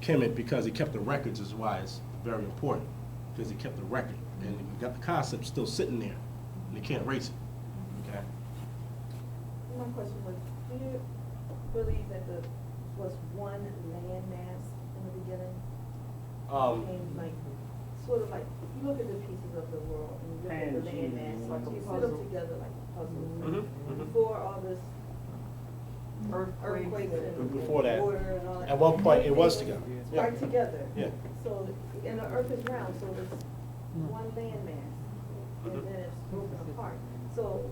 Khemet, because he kept the records, is why it's very important, because he kept the record, and you got the concept still sitting there, and you can't erase it. Okay. My question was, do you believe that there was one land mass in the beginning? And like, sort of like, you look at the pieces of the world and you look at the land mass, like you put them together like puzzles. Before all this earthquakes and Before that, water and all that. at one point it was together. Yeah. Right together. Yeah. So, and the earth is round, so it's one land mass, and then it's broken apart. So,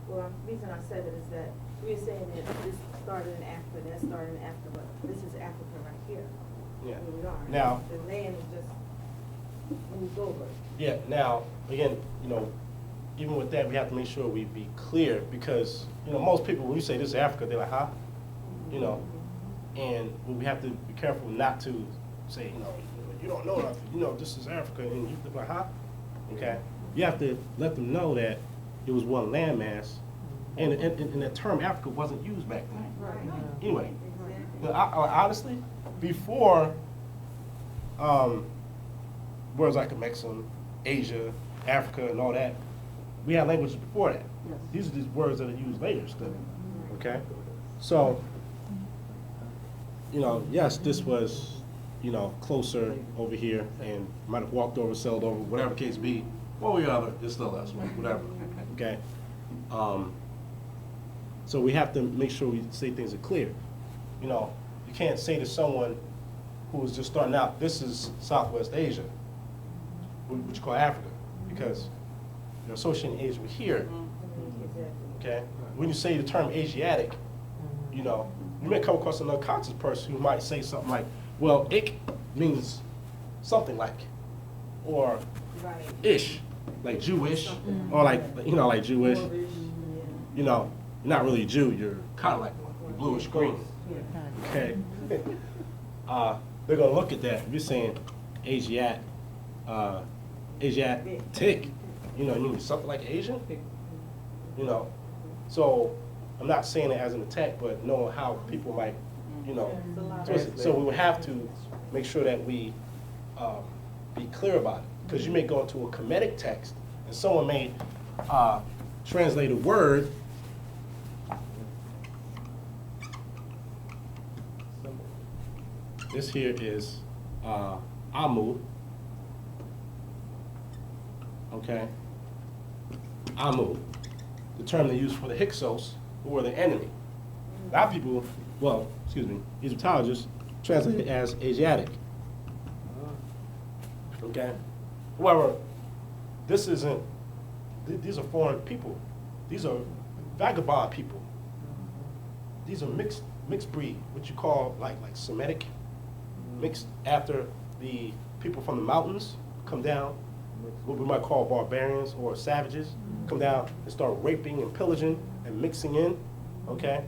well, the reason I said it is that we're saying that this started in Africa, that started in Africa, but this is Africa right here. Yeah. Where we are. Now, The land is just moved over. yeah, now, again, you know, even with that, we have to make sure we be clear, because, you know, most people, when you say this is Africa, they're like, huh? You know, and we have to be careful not to say, you don't know nothing, you know, this is Africa, and you be like, huh? Okay? You have to let them know that it was one landmass, and the term Africa wasn't used back then. Right. Anyway, you know, honestly, before words like Amexem, Asia, Africa, and all that, we had languages before that. These are just words that are used later still. Okay? So, you know, yes, this was, you know, closer over here and might have walked over, sailed over, whatever the case be. One way or other, it's still us, whatever. Okay? So we have to make sure we say things are clear. You know, you can't say to someone who is just starting out, this is Southwest Asia, which you call Africa, because you're associating Asia with here. Okay? When you say the term Asiatic, you know, you may come across an unconscious person who might say something like, well, ik means something like, or ish, like Jewish, or like, you know, like Jewish. You know, you're not really a Jew, you're kind of like bluish green. Okay? They're going to look at that. If you're saying Asiatic, you know, you mean something like Asian? You know? So I'm not saying it as an attack, but knowing how people might, you know, twist it. So we would have to make sure that we be clear about it. Because you may go into a Kemetic text, and someone may translate a word. This here is Amu. Okay? Amu, the term they use for the Hyksos, who were the enemy. A lot of people, well, excuse me, Egyptologists translate it as Asiatic. Okay? However, this isn't, these are foreign people. These are vagabond people. These are mixed breed, what you call like Semitic, mixed after the people from the mountains come down, what we might call barbarians or savages, come down and start raping and pillaging and mixing in, okay?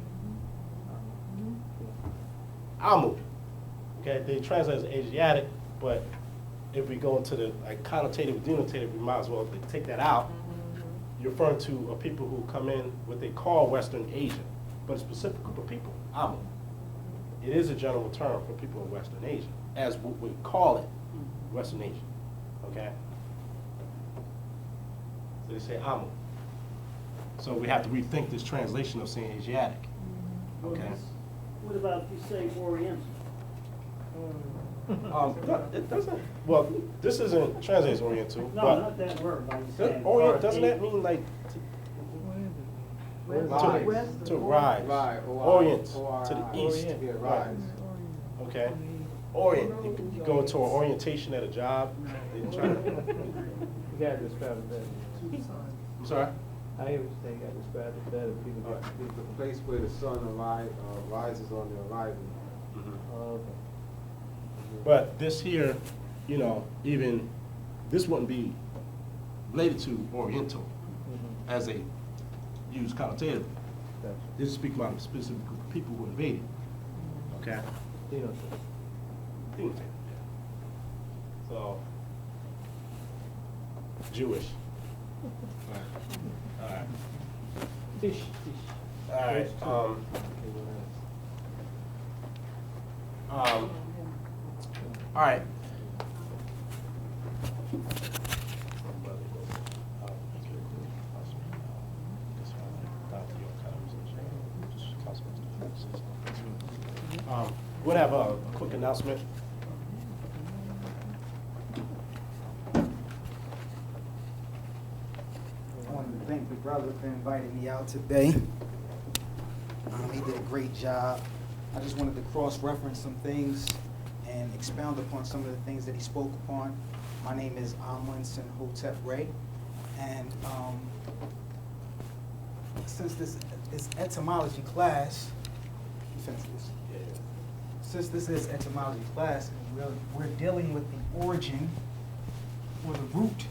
Amu, okay? They translate as Asiatic, but if we go into the like connotative, denotative, we might as well take that out you're referring to people who come in what they call Western Asia, but a specific group of people, Amu. It is a general term for people in Western Asia, as we call it Western Asia, okay? So they say Amu. So we have to rethink this translation of saying Asiatic, okay? What about if you say Oriental? No, it doesn't, well, this isn't translated as Oriental, No, but not that word, like you said. Orient, doesn't that mean like West. to rise? Right, Orient, to the east. Yeah, rise. Okay. Orient, you go to an orientation at a job, they try to, You gotta describe it better. I'm sorry? I hear what you say, you gotta describe it better, people get It's the place where the sun rises on the horizon. Oh, okay. But this here, you know, even, this wouldn't be related to Oriental as a used connotatively. Gotcha. This is speaking about a specific group of people who invaded. Okay? Phenotype. Phenotype, yeah. So, Jewish. All right. Fish. All right. All right. We'll have a quick announcement. I wanted to thank the brother for inviting me out today. He did a great job. I just wanted to cross-reference some things and expound upon some of the things that he spoke upon. My name is Senjeti Ray, and since this is etymology class, since this is etymology class, we're dealing with the origin or the root.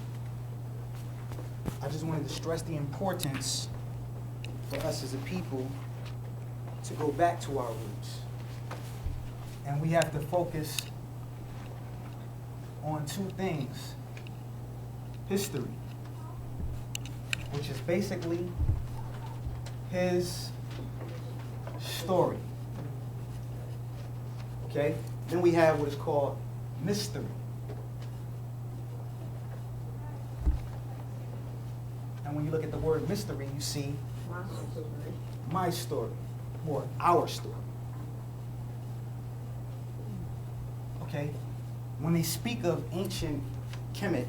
I just wanted to stress the importance for us as a people to go back to our roots. And we have to focus on two things. History, which is basically his story. Okay? Then we have what is called mystery. And when you look at the word mystery, you see my story, or our story. Okay? When they speak of ancient Khemet,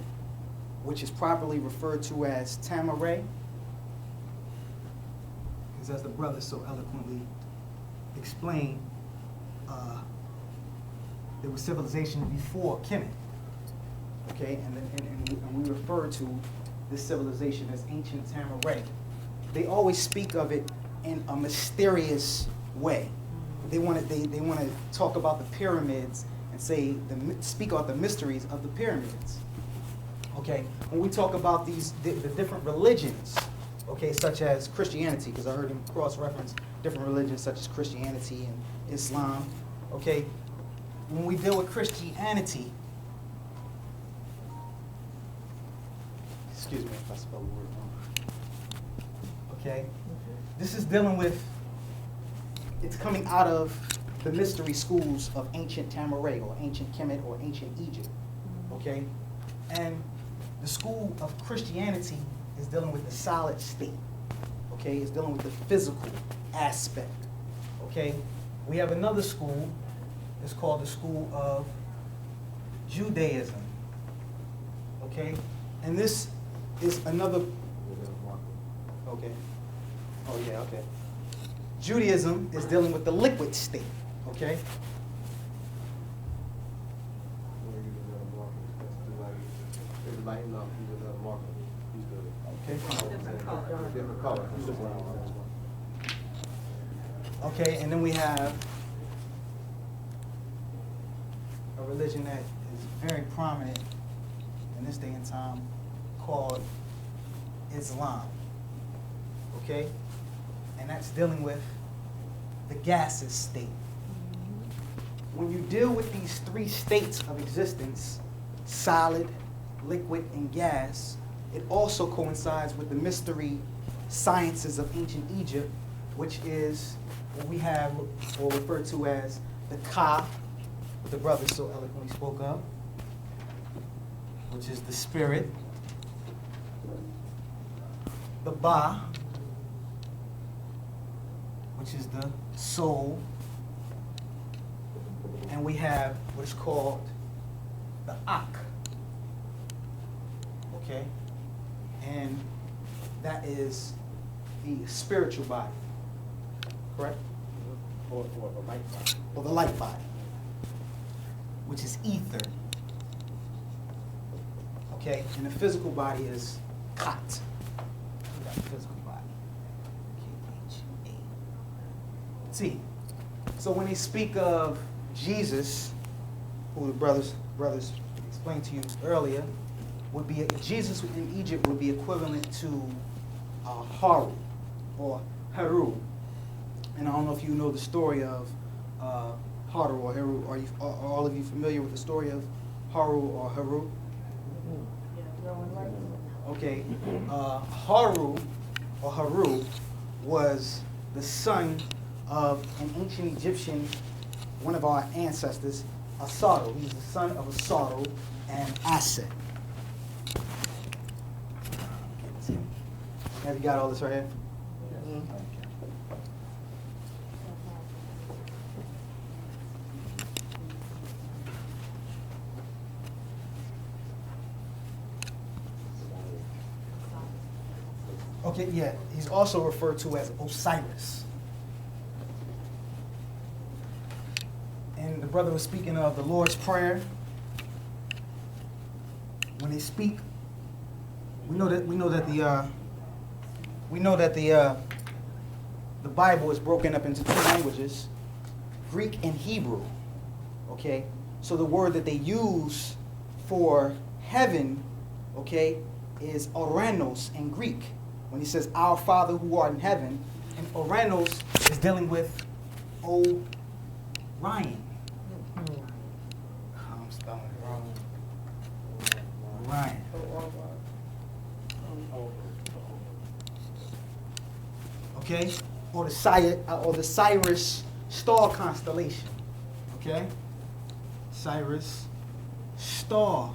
which is properly referred to as Tamaray, because as the brother so eloquently explained, there was civilization before Khemet. Okay? And we refer to this civilization as ancient Tamaray. They always speak of it in a mysterious way. They want to talk about the pyramids and speak about the mysteries of the pyramids. Okay, when we talk about the different religions, okay, such as Christianity, because I heard him cross-reference different religions such as Christianity and Islam. Okay, when we deal with Christianity, excuse me if I spell the word wrong. Okay, this is dealing with, it's coming out of the mystery schools of ancient Tamaray or ancient Khemet or ancient Egypt. Okay, and the school of Christianity is dealing with the solid state. Okay, it's dealing with the physical aspect. Okay, we have another school. It's called the school of Judaism. Okay, and this is another. Okay. Oh yeah. Okay. Judaism is dealing with the liquid state. Okay. Different color. Okay, and then we have a religion that is very prominent in this day and time called Islam. Okay? And that's dealing with the gaseous state. When you deal with these three states of existence, solid, liquid, and gas, it also coincides with the mystery sciences of ancient Egypt, which is what we have or refer to as the Ka, what the brother so eloquently spoke of, which is the spirit, the Ba, which is the soul, and we have what is called the Ak, okay? And that is the spiritual body, correct? Or the light body. Or the light body, which is ether, okay? And the physical body is Khat. We got the physical body, K-H-A. See, so when they speak of Jesus, who the brothers explained to you earlier, would be Jesus in Egypt would be equivalent to Haru or Heru. And I don't know if you know the story of Haru or Heru. Are all of you familiar with the story of Haru or Heru? Okay, Haru or Haru was the son of an ancient Egyptian, one of our ancestors, Asaro. He's the son of Asaro and Aset. Have you got all this right here? Okay, yeah. He's also referred to as Osiris. And the brother was speaking of the Lord's Prayer. When they speak, we know that the Bible is broken up into two languages, Greek and Hebrew. Okay, so the word that they use for heaven, okay, is oranos in Greek. When he says, "Our Father who art in heaven," and oranos is dealing with Orion. I'm spelling it wrong. Orion. Okay, or the Cyrus star constellation. Okay, Cyrus star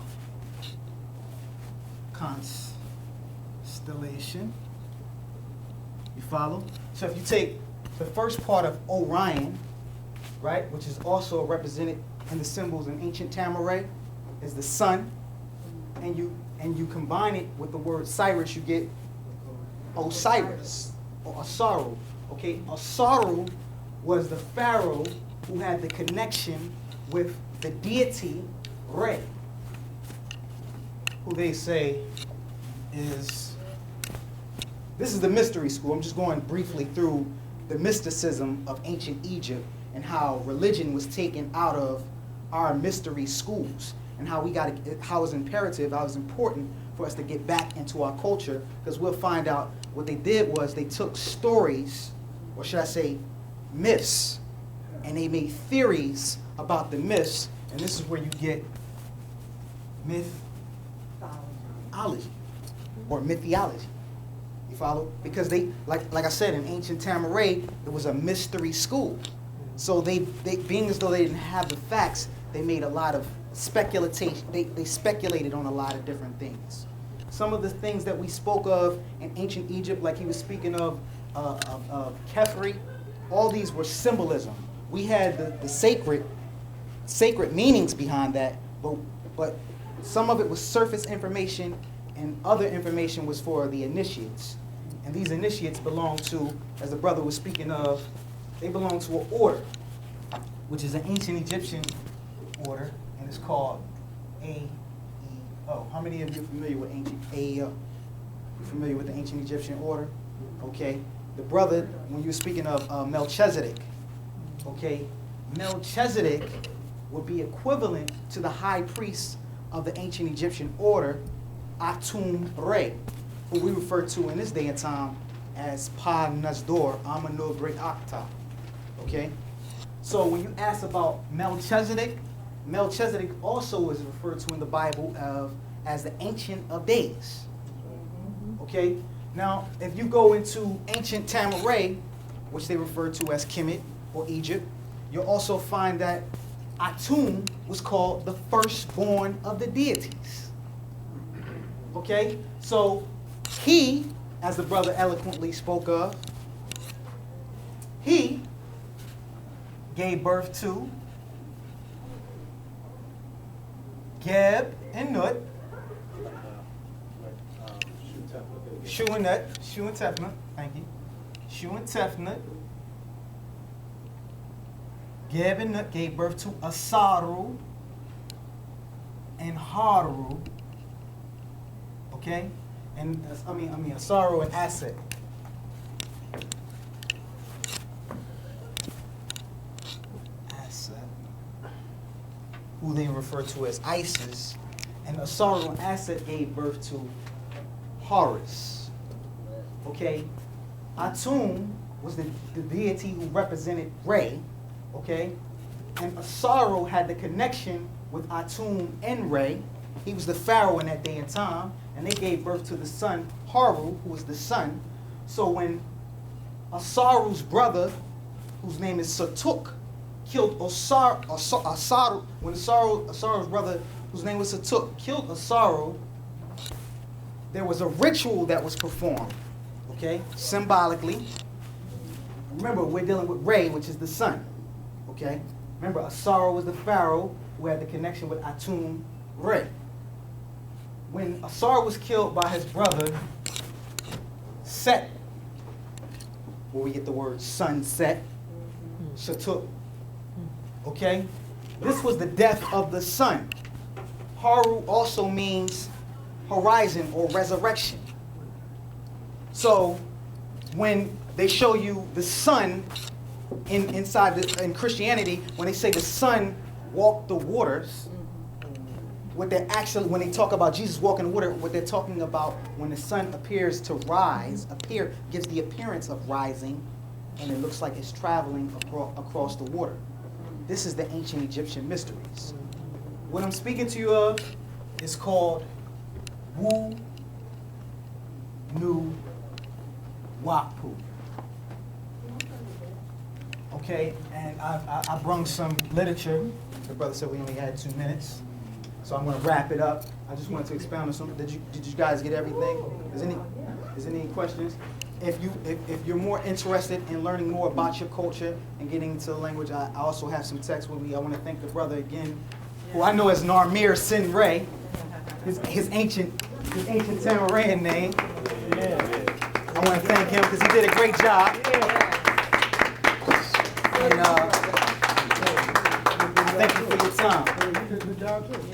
constellation. You follow? So if you take the first part of Orion, right, which is also represented in the symbols in ancient Tamaray, is the sun, and you combine it with the word Cyrus, you get Osiris or Asaru. Okay, Asaru was the pharaoh who had the connection with the deity Re, who they say is, this is the mystery school. I'm just going briefly through the mysticism of ancient Egypt and how religion was taken out of our mystery schools, and how it's imperative, how it's important for us to get back into our culture, because we'll find out what they did was they took stories, or should I say myths, and they made theories about the myths, and this is where you get mythology or mythology. You follow? Because they, like I said, in ancient Tamaray, it was a mystery school. So they being as though they didn't have the facts, they made a lot of speculation. They speculated on a lot of different things. Some of the things that we spoke of in ancient Egypt, like he was speaking of Khepri, all these were symbolism. We had the sacred meanings behind that, but some of it was surface information, and other information was for the initiates. And these initiates belong to, as the brother was speaking of, they belong to an order, which is an ancient Egyptian order, and it's called AEO. How many of you are familiar with ancient AEO? You familiar with the ancient Egyptian order? Okay. The brother, when you were speaking of Melchizedek, okay, Melchizedek would be equivalent to the high priest of the ancient Egyptian order, Atum Re, who we refer to in this day and time as Pa Nazdor Amanur Great Akta. Okay? So when you ask about Melchizedek, Melchizedek also is referred to in the Bible as the Ancient of Days. Okay? Now, if you go into ancient Tamaray, which they refer to as Khemet or Egypt, you'll also find that Atum was called the firstborn of the deities. Okay? So, he, as the brother eloquently spoke of, he gave birth to Geb and Nut, Shu and Tefnut, thank you. Shu and Tefnut. Geb and Nut gave birth to Asaru and Haru. Okay? And Asaru and Asset. Who they refer to as Isis, and Asaru and Asset gave birth to Horus. Okay? Atum was the deity who represented Re, okay? And Asaru had the connection with Atum and Re. He was the pharaoh in that day and time, and they gave birth to the son Haru, who was the sun. So when Asaru's brother, whose name is Satuk, killed Asaru, when Asaru's brother, whose name was Satuk, killed Asaru, there was a ritual that was performed, okay, symbolically. Remember, we're dealing with Re, which is the sun, okay? Remember, Asaru was the pharaoh who had the connection with Atum Re. When Asaru was killed by his brother, Set, where we get the word sunset, Satuk, okay? This was the death of the sun. Haru also means horizon or resurrection. So when they show you the sun in Christianity, when they say the sun walked the waters, what they're actually, when they talk about Jesus walking the water, what they're talking about when the sun appears to rise, gives the appearance of rising, and it looks like it's traveling across the water. This is the ancient Egyptian mysteries. What I'm speaking to you of is called Wu Nu Wapu. Okay, and I brung some literature. The brother said we only had 2 minutes, so I'm going to wrap it up. I just wanted to expound on something. Did you guys get everything? Is any questions? If you're more interested in learning more about your culture and getting into the language, I also have some text with me. I want to thank the brother again, who I know as Narmir Sin Ray, his ancient Tamarayan name. I want to thank him because he did a great job. And thank you for your time. You did a good job too.